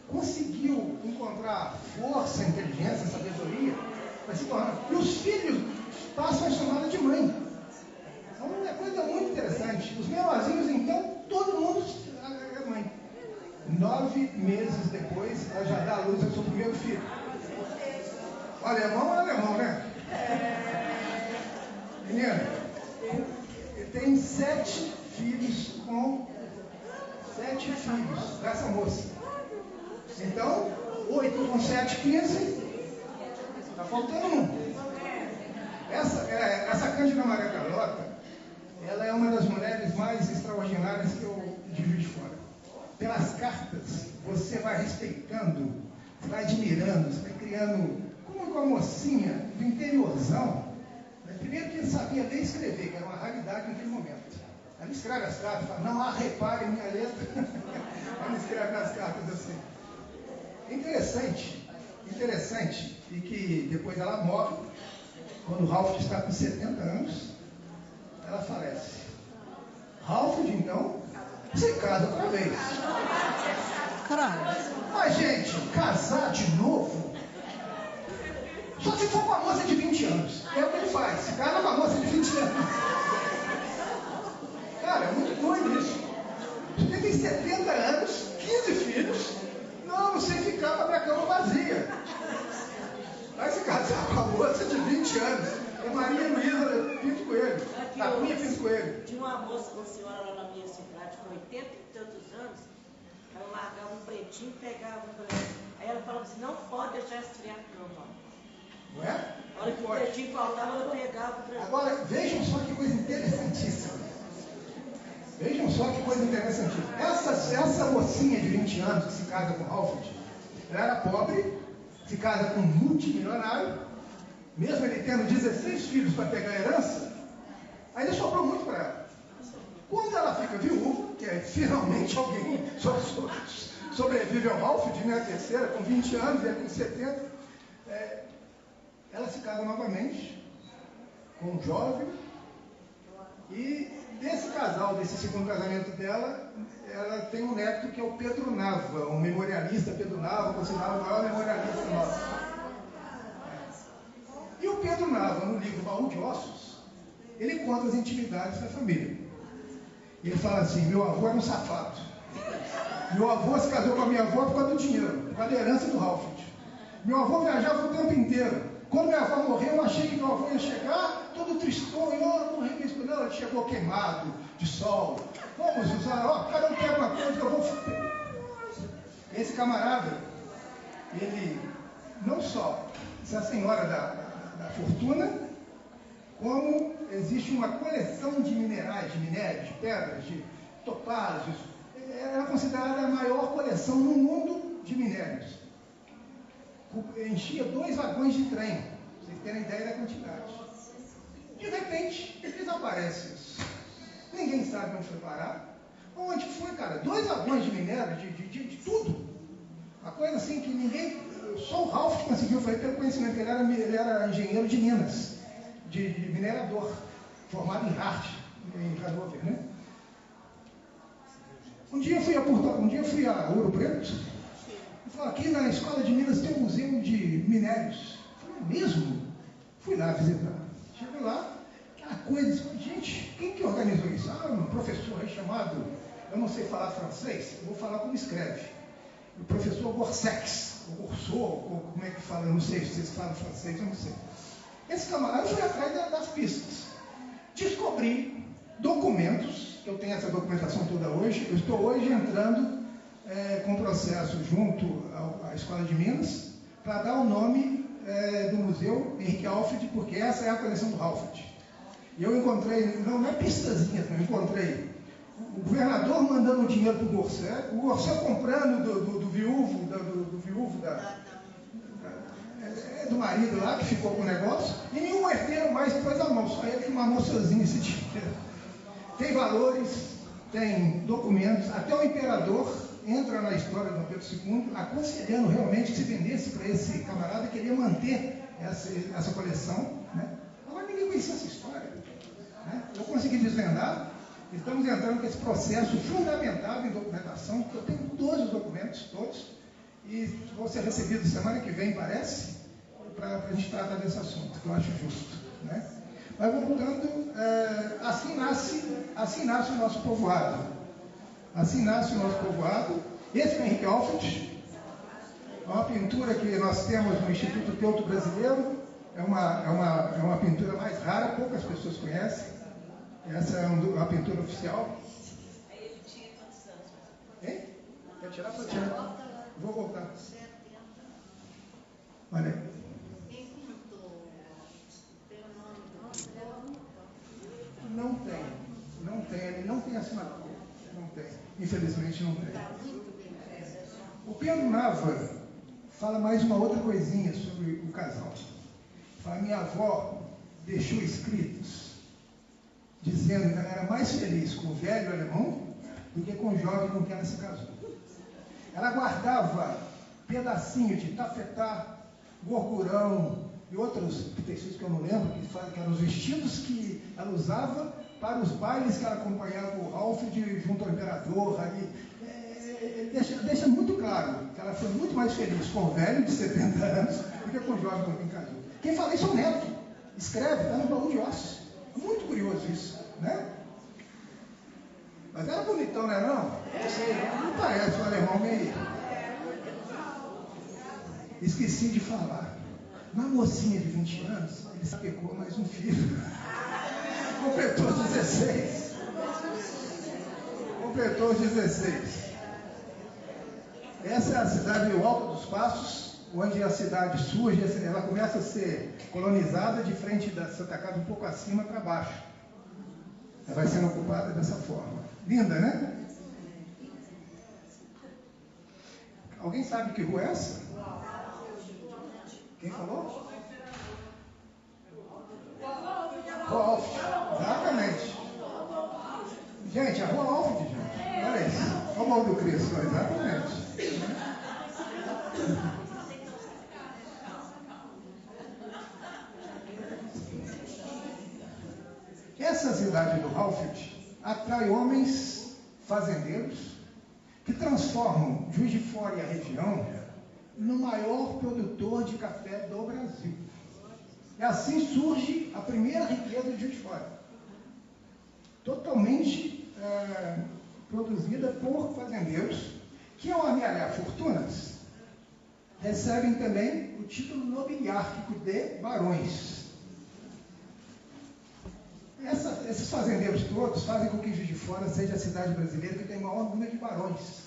conseguiu encontrar força, inteligência, sabedoria para se tornar. E os filhos passam a chamá-la de mãe. Então é uma coisa muito interessante. Os menorzinhos, então, todo mundo é mãe. 9 meses depois, ela já dá à luz ao seu primeiro filho. O alemão é alemão, né? Menina, ele tem 7 filhos com 7 filhos dessa moça. Então, 8 com 7, 15. Está faltando um. Essa Cândida Maria Carlota, ela é uma das mulheres mais extraordinárias que eu de Juiz de Fora. Pelas cartas, você vai respeitando, você vai admirando, você vai criando, como uma mocinha do interiorzão. Primeiro que ele sabia ler e escrever, que era uma raridade naquele momento. Ela escreve as cartas, fala, não repare minha letra. Ela escreve as cartas assim. Interessante, e que depois ela morre, quando o Ralph está com 70 anos, ela falece. Ralph, então, se casa outra vez. Mas, gente, casar de novo, só se for com a moça de 20 anos. É o que ele faz, se casa com a moça de 20 anos. Cara, é muito doido isso. Você tem 70 anos, 15 filhos, não sei ficar com a minha cama vazia. Vai se casar com a moça de 20 anos. É Maria Luísa Pinto Coelho. Da Cunha Pinto Coelho. Tinha uma moça, uma senhora lá na minha cidade, com 80 e tantos anos, ela largava um pretinho e pegava um pretinho. Aí ela falava assim, não pode deixar esfriar não, mano. Não é? Na hora que o pretinho faltava, ela pegava o pretinho. Agora, vejam só que coisa interessantíssima. Vejam só que coisa interessantíssima. Essa mocinha de 20 anos que se casa com Ralph, ela era pobre, se casa com um multimilionário, mesmo ele tendo 16 filhos para pegar a herança, ainda sobrou muito para ela. Quando ela fica viúva, que é finalmente alguém sobrevive ao Ralph, né, a terceira, com 20 anos, ele com 70, ela se casa novamente com um jovem, e desse casal, desse segundo casamento dela, ela tem um neto que é o Pedro Nava, um memorialista. Pedro Nava, considerado o maior memorialista nosso. E o Pedro Nava, no livro Baú de Ossos, ele conta as intimidades da família. Ele fala assim, meu avô era um safado. Meu avô se casou com a minha avó por causa do dinheiro, por causa da herança do Ralph. Meu avô viajava o tempo inteiro. Quando minha avó morreu, eu achei que meu avô ia chegar todo tristonho, morreu mesmo. Não, ele chegou queimado, de sol. Vamos usar, cada um pega uma coisa que eu vou... Esse camarada, ele não só é a senhora da fortuna, como existe uma coleção de minerais, de minérios, de pedras, de topázios. Ela é considerada a maior coleção no mundo de minérios. Enchia 2 vagões de trem, pra vocês terem ideia da quantidade. De repente, desaparece isso. Ninguém sabe onde foi parar. Onde foi, cara? 2 vagões de minério, de tudo. Uma coisa assim que ninguém... Só o Ralph conseguiu fazer pelo conhecimento, que ele era engenheiro de Minas, de minerador, formado em Hart, em Hannover, né? Um dia eu fui a Ouro Preto. Aqui na Escola de Minas tem um museu de minérios. Eu falei, mesmo? Fui lá visitar. Cheguei lá, aquela coisa, gente, quem que organizou isso? Um professor aí chamado, eu não sei falar francês, eu vou falar como escreve. O professor Gorsex, ou Gorsot, ou como é que fala, eu não sei se vocês falam francês, eu não sei. Esse camarada foi atrás das pistas. Descobri documentos, eu tenho essa documentação toda hoje, eu estou hoje entrando com processo junto à Escola de Minas, para dar o nome do museu Henrique Alfred, porque essa é a coleção do Alfred. E eu encontrei, não é pistazinhas, eu encontrei o governador mandando dinheiro para o Gorcé comprando do viúvo, do marido lá, que ficou com o negócio, e nenhum herdeiro mais pôs a mão, só ele que mamou sozinho esse dinheiro. Tem valores, tem documentos, até o imperador entra na história do Dom Pedro II, aconselhando realmente que se vendesse para esse camarada, queria manter essa coleção. Né? Agora ninguém conhecia essa história. Né? Eu consegui desvendar, estamos entrando nesse processo fundamental em documentação, eu tenho todos os documentos, todos, e vão ser recebidos semana que vem, parece, para a gente tratar desse assunto, que eu acho justo. Né? Mas voltando, assim nasce o nosso povoado. Assim nasce o nosso povoado. Esse é o Henrique Alfred, é uma pintura que nós temos no Instituto Teuto Brasileiro, é uma pintura mais rara, poucas pessoas conhecem. Essa é uma pintura oficial. Aí ele tinha quantos anos? Hein? Quer tirar? Pode tirar. Vou voltar. Olha aí. Ele não tem assinatura. Não tem. Infelizmente não tem. O Pedro Nava fala mais uma outra coisinha sobre o casal. Fala, minha avó deixou escritos dizendo que ela era mais feliz com o velho alemão do que com o jovem com quem ela se casou. Ela guardava pedacinhos de tafetá, gorgurão e outros tecidos que eu não lembro, que eram os vestidos que ela usava para os bailes que ela acompanhava o Alfred junto ao imperador. Ele deixa muito claro que ela foi muito mais feliz com o velho de 70 anos do que com o jovem com quem casou. Quem fala isso é o neto. Escreve, está no baú de ossos. Muito curioso isso, né? Mas era bonitão, não é não? Não parece um alemão meio... Esqueci de falar. Uma mocinha de 20 anos, ele sapecou mais um filho. Completou 16. Completou 16. Essa é a cidade do Alto dos Passos, onde a cidade surge, ela começa a ser colonizada de frente da Santa Casa, um pouco acima para baixo. Ela vai sendo ocupada dessa forma. Linda, né? Alguém sabe que rua é essa? Quem falou? Rua Alfred. Exatamente. Gente, a Rua Alfred, gente. Olha isso. Olha o nome do Cristo. Exatamente. Essa cidade do Alfred atrai homens fazendeiros que transformam Juiz de Fora e a região no maior produtor de café do Brasil. E assim surge a primeira riqueza de Juiz de Fora, totalmente produzida por fazendeiros que, ao amealhar fortunas, recebem também o título nobiliárquico de barões. Esses fazendeiros todos fazem com que Juiz de Fora seja a cidade brasileira que tem o maior número de barões.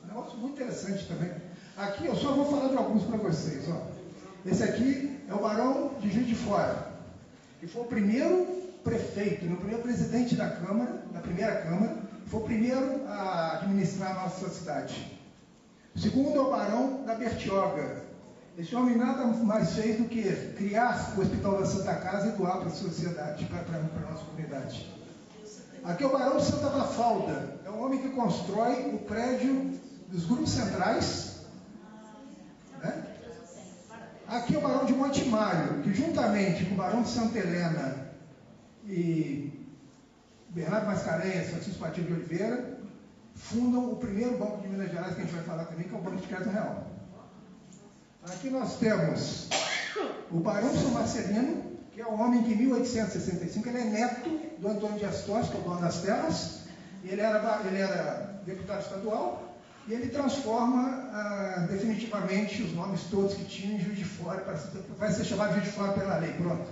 Um negócio muito interessante também. Aqui eu só vou falar de alguns para vocês. Ó. Esse aqui é o Barão de Juiz de Fora, que foi o primeiro prefeito, o primeiro presidente da Câmara, da primeira Câmara, foi o primeiro a administrar a nossa cidade. O segundo é o Barão da Bertioga. Esse homem nada mais fez do que criar o Hospital da Santa Casa e doar para a sociedade, para a nossa comunidade. Aqui é o Barão de Santa Mafalda. É um homem que constrói o prédio dos grupos centrais. Né? Aqui é o Barão de Montemário, que juntamente com o Barão de Santa Helena e Bernardo Mascarenhas, Francisco Patinho de Oliveira, fundam o primeiro banco de Minas Gerais, que a gente vai falar também, que é o Banco de Crédito Real. Aqui nós temos o Barão de São Marcelino, que é um homem que em 1865, ele é neto do Antônio Dias Toffoli, que é o dono das terras, e ele era deputado estadual, e ele transforma definitivamente os nomes todos que tinham em Juiz de Fora, vai ser chamado Juiz de Fora pela lei, pronto.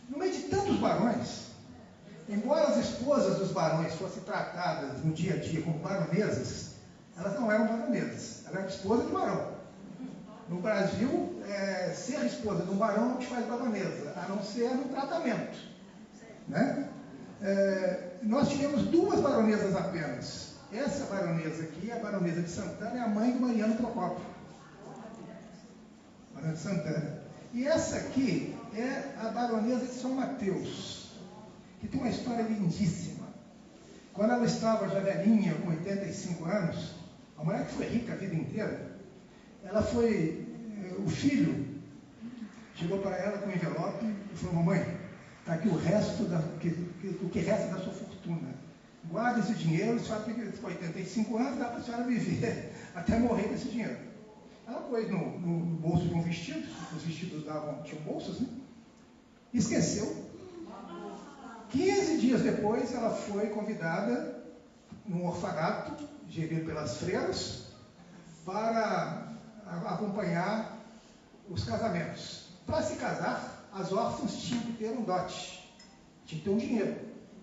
No meio de tantos barões, embora as esposas dos barões fossem tratadas no dia a dia como baronesas, elas não eram baronesas, elas eram esposas de barão. No Brasil, ser esposa de um barão não te faz baronesa, a não ser no tratamento. Né? nós tivemos 2 baronesas apenas. Essa baronesa aqui, a baronesa de Santana, é a mãe do Mariano Procópio. Barona de Santana. E essa aqui é a baronesa de São Mateus, que tem uma história lindíssima. Quando ela estava já velhinha, com 85 anos, a mulher que foi rica a vida inteira, ela foi, o filho chegou para ela com um envelope e falou: mamãe, está aqui o resto o que resta da sua fortuna. Guarde esse dinheiro, a senhora tem 85 anos, dá para a senhora viver até morrer com esse dinheiro. Ela pôs no bolso de um vestido, os vestidos tinham bolsas, né? E esqueceu. 15 dias depois, ela foi convidada num orfanato, gerido pelas freiras, para acompanhar os casamentos. Para se casar, as órfãs tinham que ter um dote, tinha que ter um dinheiro,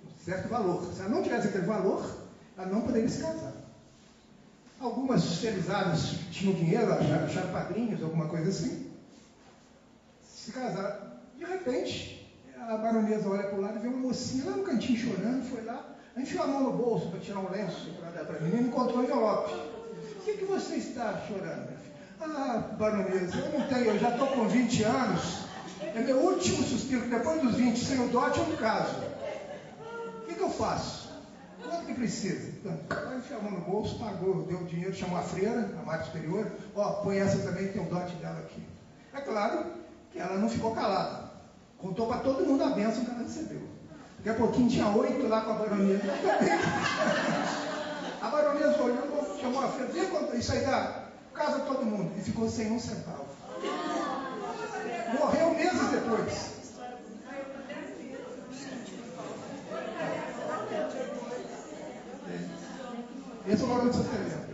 um certo valor. Se ela não tivesse aquele valor, ela não poderia se casar. Algumas felizadas tinham dinheiro, acharam padrinhos, alguma coisa assim, se casaram. De repente, a baronesa olha para o lado e vê uma mocinha lá no cantinho chorando, foi lá, enfiou a mão no bolso para tirar um lenço para dar para a menina e encontrou o envelope. O que você está chorando, minha filha? Ah, baronesa, eu não tenho, eu já estou com 20 anos, é meu último suspiro, depois dos 20, sem o dote eu não caso. O que eu faço? Quanto que precisa? Ela enfiou a mão no bolso, pagou, deu o dinheiro, chamou a freira, a Madre Superior, põe essa também, tem o dote dela aqui. É claro que ela não ficou calada, contou para todo mundo a bênção que ela recebeu. Daqui a pouquinho tinha 8 lá com a baronesa. A baronesa olhou, chamou a freira, vê quanto isso aí dá, casa todo mundo, e ficou sem um centavo. Morreu meses depois. Esse é o barulho de Santa Helena.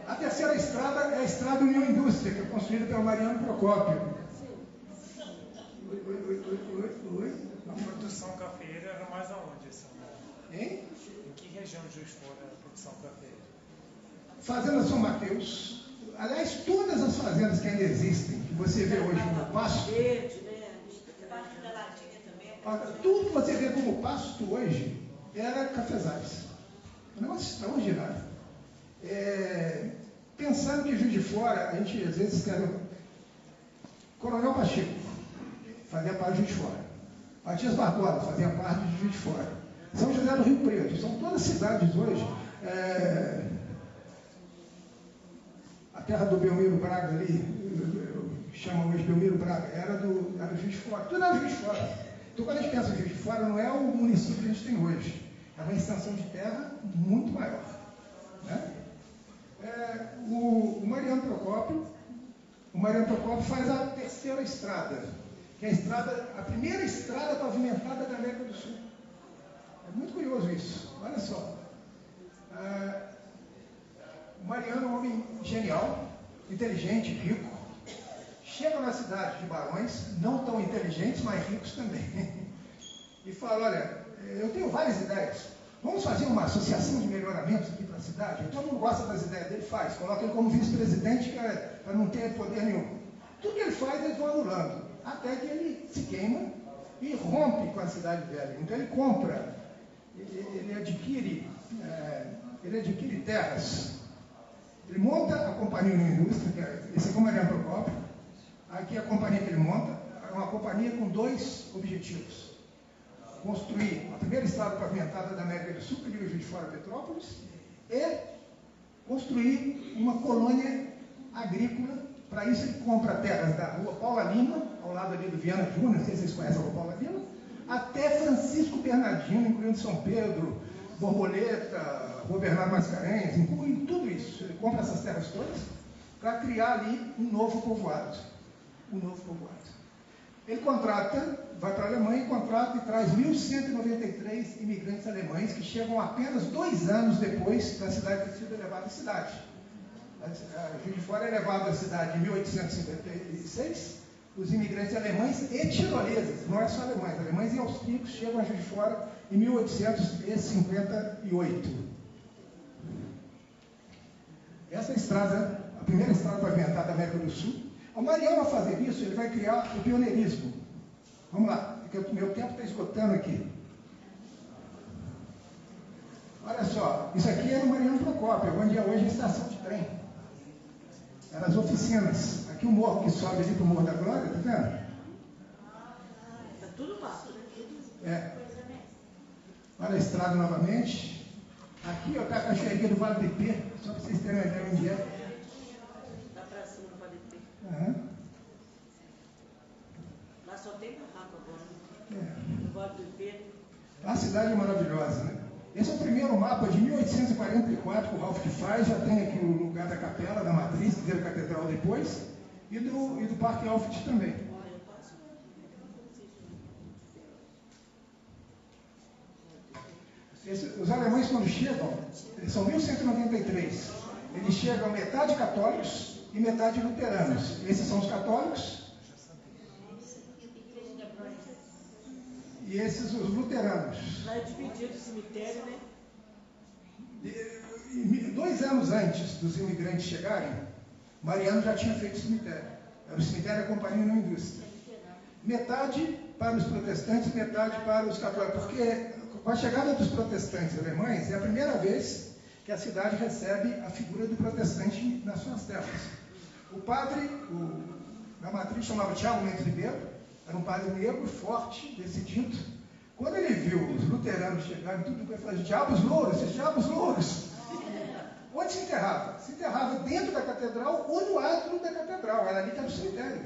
A terceira estrada é a estrada União Indústria, que é construída pelo Mariano Procópio. Oi. A produção cafeeira era mais aonde, Samuel? Hein? Em que região de Juiz de Fora era a produção cafeeira? Fazenda São Mateus. Aliás, todas as fazendas que ainda existem, que você vê hoje como pasto, tudo que você vê como pasto hoje era cafezais. Um negócio extraordinário. Pensando que Juiz de Fora, a gente às vezes escreve Coronel Pacheco, fazia parte de Juiz de Fora. Matias Barbosa fazia parte de Juiz de Fora. São José do Rio Preto, são todas cidades hoje. A terra do Belmiro Braga ali, chama hoje Belmiro Braga, era Juiz de Fora. Tudo era Juiz de Fora. Então, quando a gente pensa em Juiz de Fora, não é o município que a gente tem hoje. É uma extensão de terra muito maior. Né? O Mariano Procópio faz a terceira estrada, que é a primeira estrada pavimentada da América do Sul. É muito curioso isso. Olha só. O Mariano é um homem genial, inteligente, rico. Chega na cidade de Barões, não tão inteligentes, mas ricos também. E fala: olha, eu tenho várias ideias. Vamos fazer uma associação de melhoramentos aqui para a cidade? Todo mundo gosta das ideias dele, faz. Coloca ele como vice-presidente para não ter poder nenhum. Tudo que ele faz, eles vão anulando. Até que ele se queima e rompe com a cidade velha. Então ele compra, ele adquire terras. Ele monta a Companhia União Indústria, esse aqui é o Mariano Procópio. Aqui a companhia que ele monta é uma companhia com 2 objetivos: construir a primeira estrada pavimentada da América do Sul, que liga Juiz de Fora a Petrópolis, e construir uma colônia agrícola. Para isso ele compra terras da rua Paula Lima, ao lado ali do Viana Júnior, não sei se vocês conhecem a rua Paula Lima, até Francisco Bernardino, incluindo São Pedro, Borboleta, Rua Bernardo Mascarenhas, incluindo tudo isso. Ele compra essas terras todas para criar ali um novo povoado. Ele contrata, vai para a Alemanha, contrata e traz 1.193 imigrantes alemães que chegam apenas 2 anos depois da cidade ter sido elevada à cidade. Juiz de Fora é elevado à cidade em 1856. Os imigrantes alemães e tiroleses, não é só alemães e austríacos chegam a Juiz de Fora em 1858. Essa estrada, a primeira estrada pavimentada da América do Sul. O Mariano, ao fazer isso, ele vai criar o pioneirismo. Vamos lá. porque o meu tempo está esgotando aqui. Olha só, isso aqui era o Mariano Procópio, onde é hoje a estação de trem. Eram as oficinas. Aqui o morro que sobe ali para o Morro da Glória, tá vendo? Está tudo mato, né? É. Olha a estrada novamente. Aqui está a cachoeirinha do Vale do Ipê, só para vocês terem uma ideia onde é. Lá para cima do Vale do Ipê. Uhum. Lá só tem barraco agora, né? É. No Vale do Ipê. A cidade é maravilhosa, né? Esse é o primeiro mapa de 1844 que o Ralph faz, já tem aqui o lugar da capela, da matriz, que veio a catedral depois, e do Parque Alfred também. Os alemães, quando chegam, eles são 1193, eles chegam metade católicos e metade luteranos. Esses são os católicos e esses os luteranos. Lá é dividido o cemitério, né? 2 anos antes dos imigrantes chegarem, Mariano já tinha feito cemitério. Era o cemitério da Companhia Não Indústria. Metade para os protestantes, metade para os católicos. Porque com a chegada dos protestantes alemães, é a primeira vez que a cidade recebe a figura do protestante nas suas terras. O padre, da matriz, chamava Tiago Mendes Ribeiro, era um padre negro, forte, decidido. Quando ele viu os luteranos chegarem, tudo, ele falou: diabos louros, esses diabos louros. Onde se enterrava? Se enterrava dentro da catedral ou no átrio da catedral, era ali que era o cemitério.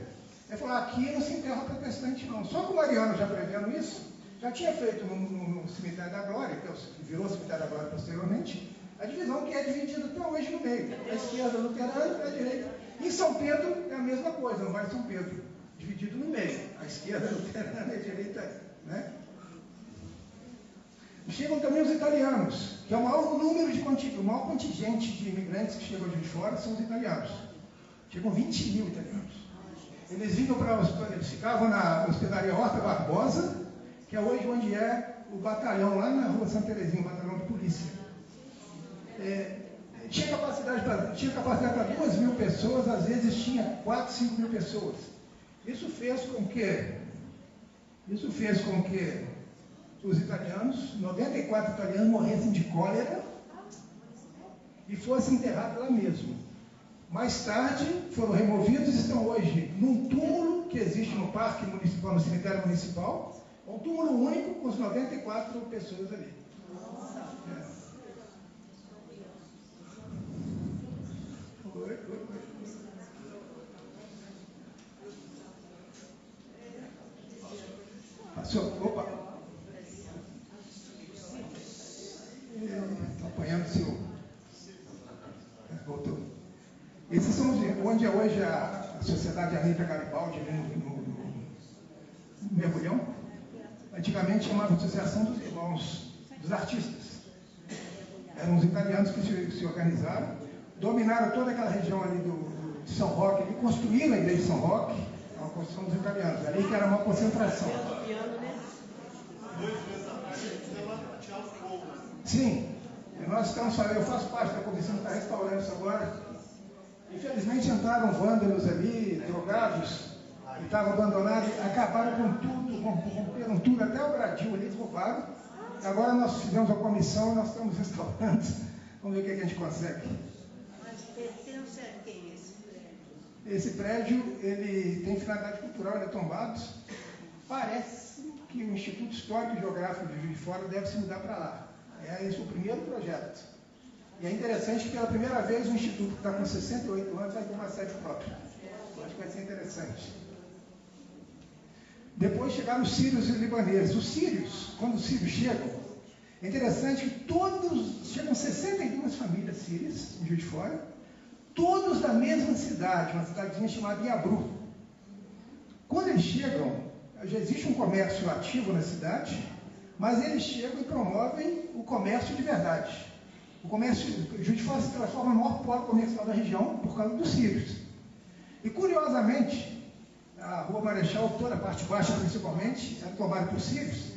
Ele falou: aqui não se enterra protestante não. Só que o Mariano, já prevendo isso, já tinha feito no Cemitério da Glória, que virou o Cemitério da Glória posteriormente, a divisão que é dividida até hoje no meio. A esquerda luterana, a direita. Em São Pedro é a mesma coisa, no Vale de São Pedro, dividido no meio. A esquerda luterana e a direita, né? Chegam também os italianos, que é o maior número o maior contingente de imigrantes que chegam de fora são os italianos. Chegam 20 mil italianos. Eles ficavam na hospedaria Horta Barbosa, que é hoje onde é o batalhão, lá na rua Santa Terezinha, o batalhão de polícia. Tinha capacidade para 2 mil pessoas, às vezes tinha 4, 5 mil pessoas. Isso fez com que os italianos, 94 italianos, morressem de cólera e fossem enterrados lá mesmo. Mais tarde, foram removidos e estão hoje num túmulo que existe no Parque Municipal, no Cemitério Municipal, um túmulo único com as 94 pessoas ali. Passou. Opa! Está apanhando o seu. Voltou. Esses são onde é hoje a Sociedade Anita Garibaldi, no Mergulhão. Antigamente chamava Associação dos Irmãos, dos Artistas. Eram os italianos que se organizaram, dominaram toda aquela região ali de São Roque, e construíram a igreja de São Roque, é uma construção dos italianos, ali que era uma concentração. Sim, nós estamos falando, eu faço parte da comissão que está restaurando isso agora. Infelizmente entraram vândalos ali, drogados, que estavam abandonados, acabaram com tudo, romperam tudo, até o gradil ali, roubaram. Agora nós fizemos a comissão e nós estamos restaurando. Vamos ver o que a gente consegue. Mas pertence a quem esse prédio? Esse prédio, ele tem finalidade cultural, ele é tombado. Parece que o Instituto Histórico e Geográfico de Juiz de Fora deve se mudar para lá. É esse o primeiro projeto. E é interessante que pela primeira vez o Instituto, que está com 68 anos, vai ter uma sede própria. Acho que vai ser interessante. Depois chegaram os sírios e os libaneses. Os sírios, quando os sírios chegam, é interessante que chegam 62 famílias sírias, em Juiz de Fora, todos da mesma cidade, uma cidadezinha chamada Iabru. Quando eles chegam, já existe um comércio ativo na cidade, mas eles chegam e promovem o comércio de verdade. O comércio, Juiz de Fora se transforma no maior polo comercial da região por causa dos sírios. E curiosamente, a Rua Marechal, toda a parte baixa principalmente, é tomada por sírios.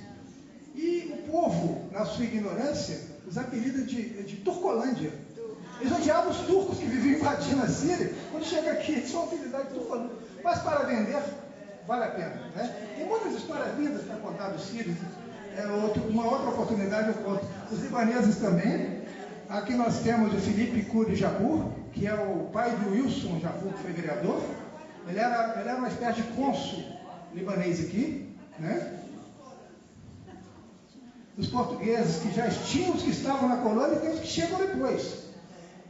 E o povo, na sua ignorância, os apelida de Turcolândia. Eles odiavam os turcos que viviam invadindo a Síria. Quando chega aqui, eles são apelidados de Turcolândia. Mas para vender, vale a pena, né? Tem muitas histórias lindas para contar dos sírios. Uma outra oportunidade eu conto. Os libaneses também. Aqui nós temos o Felipe Kuri Jabur, que é o pai do Wilson Jabur, que foi vereador. Ele era uma espécie de cônsul libanês aqui, né? Os portugueses que já tinham os que estavam na colônia e tem os que chegam depois.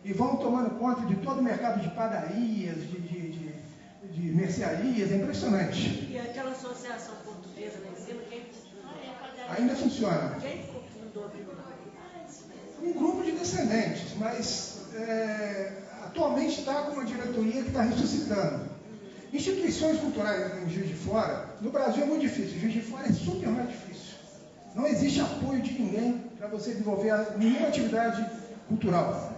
E vão tomando conta de todo o mercado de padarias, de mercearias, é impressionante. E aquela associação portuguesa lá em cima, quem fundou? Ainda funciona. Quem fundou aquilo lá? Um grupo de descendentes, mas atualmente está com uma diretoria que está ressuscitando. Instituições culturais em Juiz de Fora, no Brasil é muito difícil, Juiz de Fora é super mais difícil. Não existe apoio de ninguém para você desenvolver nenhuma atividade cultural.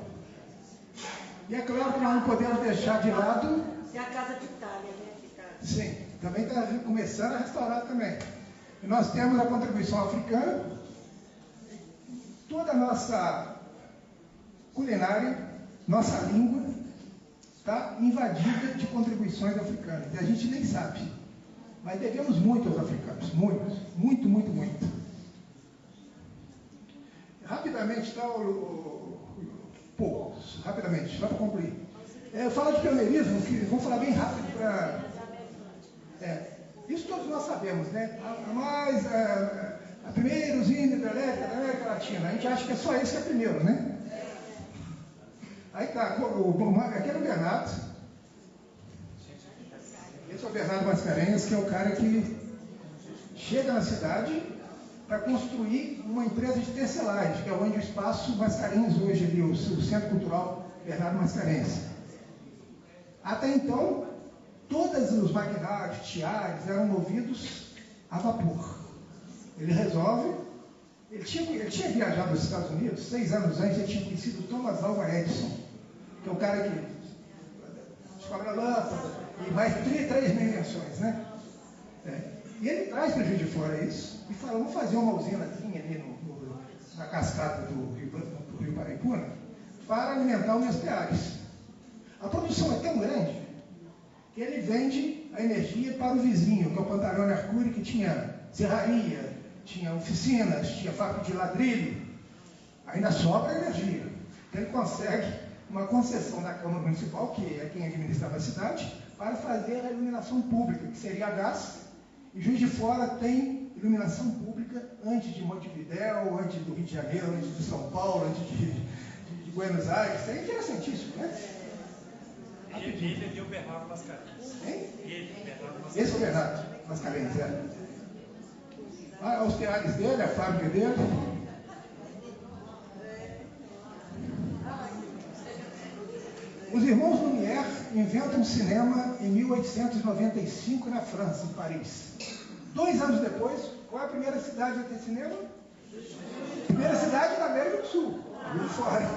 E é claro que nós não podemos deixar de lado... E a Casa de Itália, né? Sim, também está começando a restaurar também. E nós temos a contribuição africana, toda a nossa culinária, nossa língua, está invadida de contribuições africanas. E a gente nem sabe. Mas devemos muito aos africanos, muito, muito, muito. Rapidamente, tá, poucos, rapidamente, só para concluir. Eu falo de pioneirismo, que vamos falar bem rápido para... isso todos nós sabemos, né? A primeira usina hidrelétrica da América Latina, a gente acha que é só esse que é primeiro, né? Aí tá, aqui era o Bernardo. Esse é o Bernardo Mascarenhas, que é o cara que chega na cidade para construir uma empresa de tecelagem, que é onde o Espaço Mascarenhas hoje, ali, o Centro Cultural Bernardo Mascarenhas. Até então, todos os magnates, tiares, eram movidos a vapor. Ele resolve, ele tinha viajado aos Estados Unidos, 6 anos antes, ele tinha conhecido Thomas Alva Edison, que é o cara que descobre a lâmpada, e mais 3 mil invenções, né? E ele traz para o Juiz de Fora isso, e fala, vamos fazer uma usinazinha ali na cascata do Rio Paraibuna, para alimentar os meus peares. A produção é tão grande que ele vende a energia para o vizinho, que é o Pantalone Arcuri, que tinha serraria, tinha oficinas, tinha fábrica de ladrilho. Ainda sobra energia. Então ele consegue uma concessão da Câmara Municipal, que é quem administrava a cidade, para fazer a iluminação pública, que seria a gás. E Juiz de Fora tem iluminação pública antes de Montevidéu, antes do Rio de Janeiro, antes de São Paulo, antes de Buenos Aires. Isso é interessantíssimo, né? Ele e o Bernardo Mascarenhas. Hein? Bernardo Mascarenhas. Esse é o Bernardo Mascarenhas, os teares dele, a fábrica dele. Os irmãos Lumière inventam cinema em 1895 na França, em Paris. 2 anos depois, qual é a primeira cidade a ter cinema? Primeira cidade da América do Sul, Juiz de Fora.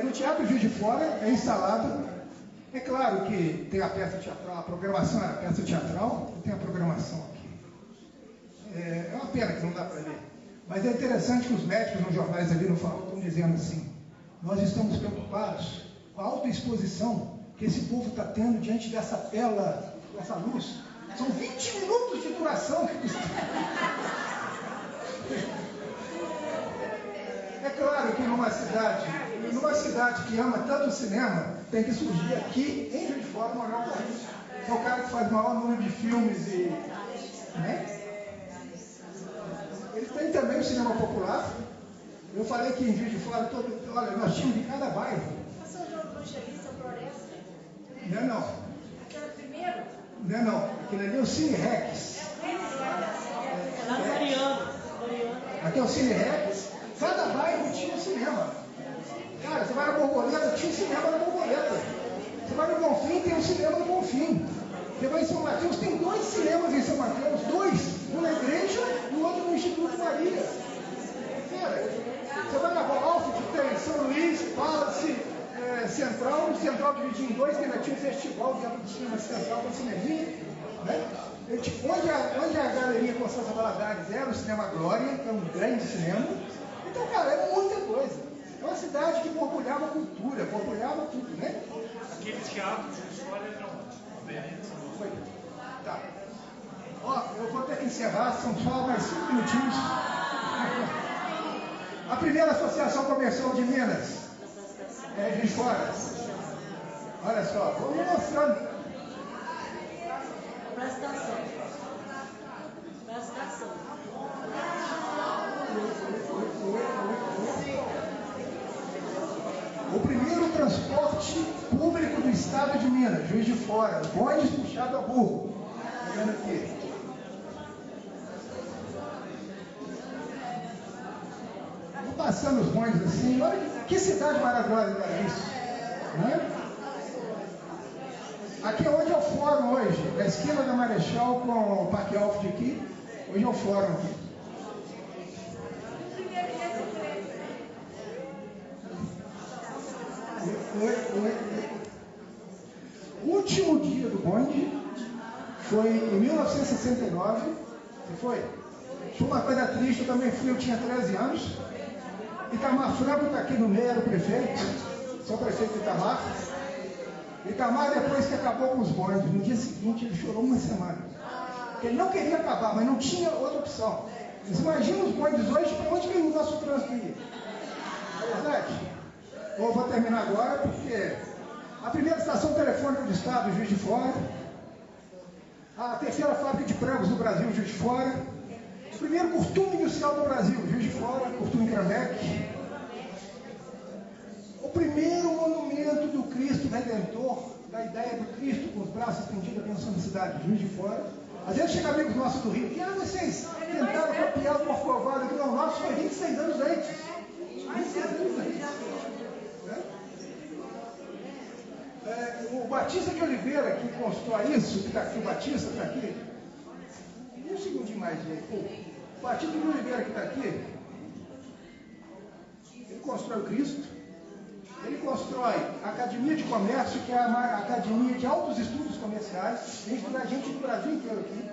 No Teatro Juiz de Fora é instalado, é claro que tem a peça teatral, a programação era peça teatral, tem a programação aqui. É uma pena que não dá para ler. Mas é interessante que os médicos nos jornais ali no Farol estão dizendo assim, nós estamos preocupados com a autoexposição que esse povo está tendo diante dessa tela, dessa luz. São 20 minutos de duração que custa. É claro que numa cidade que ama tanto o cinema, tem que surgir aqui, em Juiz de Fora, o maior país. É o cara que faz o maior número de filmes e... né? Eles têm também o cinema popular. Eu falei que em Juiz de Fora, olha, nós tínhamos de cada bairro. A São João do Evangelista, Floresta? Não. Aquela primeiro? Não. Aquele ali é o Cine Rex. Lá no Mariano. Aqui é o Cine Rex. Cada bairro tinha um cinema. Cara, você vai na Borboleta, tinha um cinema na Borboleta. Você vai no Bonfim, tem um cinema no Bonfim. Você vai em São Mateus, tem 2 cinemas em São Mateus. 2. Um na igreja e o outro no Instituto Maria. Você vai na Rolf, que tem São Luís, Palace, Central. O Central dividido em 2, que ainda tinha um festival dentro do cinema central com cineminha. Né? Onde a Galeria Constância Valadares era o Cinema Glória, que é um grande cinema. Então, cara, é muita coisa. É uma cidade que borbulhava cultura, borbulhava tudo, né? Aqueles teatros de história eram onde? encerrar, são só mais 5 minutinhos. A primeira associação comercial de Minas é de fora. Olha só, vamos mostrando. Presta atenção. Presta atenção. O primeiro transporte público do estado de Minas, Juiz de Fora, bondes puxado a burro. Tá vendo aqui? Vou passando os bondes assim, olha que cidade maravilhosa era isso, né? Aqui é onde é o fórum hoje, na esquina da Marechal com o Parque Alto de aqui, hoje é o fórum aqui. O último dia do bonde foi em 1969. Você foi? Foi uma coisa triste, eu também fui, eu tinha 13 anos. Itamar Franco está aqui no meio, era o prefeito, sou prefeito Itamar. Itamar, depois que acabou com os bondes, no dia seguinte ele chorou uma semana. Porque ele não queria acabar, mas não tinha outra opção. Mas imagina os bondes hoje, para onde que o nosso trânsito ia? É verdade? Eu vou terminar agora, porque a primeira estação telefônica do estado, Juiz de Fora. A terceira fábrica de pregos do Brasil, Juiz de Fora. O primeiro costume industrial do Brasil, Juiz de Fora, costume Cranbeck. O primeiro monumento do Cristo Redentor, da ideia do Cristo com os braços estendidos abençoando a cidade, Juiz de Fora. Às vezes chega amigos nossos do Rio, que vocês tentaram copiar o Corcovado, que não, o nosso foi 26 anos antes. 26 anos antes. O Batista de Oliveira, que constrói isso, que está aqui, o Batista está aqui. Um segundinho mais, gente. O Batista de Oliveira, que está aqui, ele constrói o Cristo, ele constrói a Academia de Comércio, que é a Academia de Altos Estudos Comerciais, tem estudar gente do Brasil inteiro aqui.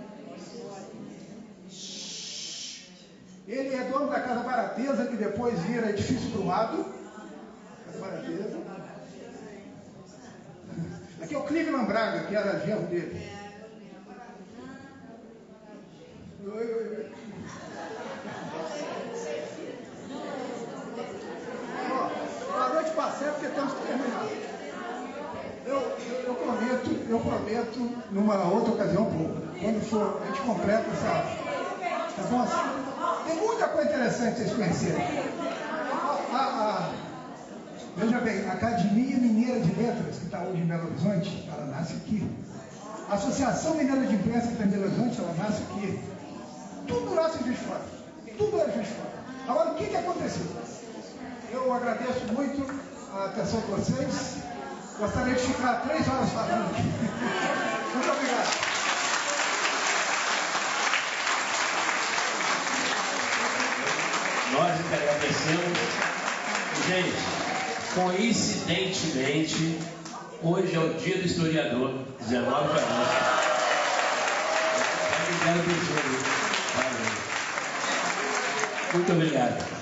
Ele é dono da Casa Baratesa, que depois vira Edifício Brumado. Casa Baratesa. Aqui é o Cleveland Braga, que era genro dele. A noite passei porque temos que terminar. Eu prometo, numa outra ocasião, quando for, a gente completa essa. Tá bom assim? Tem muita coisa interessante vocês conhecerem. Veja bem, a Academia Mineira de Letras, que está hoje em Belo Horizonte, ela nasce aqui. A Associação Mineira de Imprensa, que está em Belo Horizonte, ela nasce aqui. Tudo nasce em Juiz de Fora. Tudo é Juiz de Fora. Agora, o que aconteceu? Eu agradeço muito a atenção de vocês. Gostaria de ficar 3 horas falando aqui. Muito obrigado. Nós que agradecemos. Gente, coincidentemente, hoje é o dia do historiador, 19 de agosto. Muito obrigado.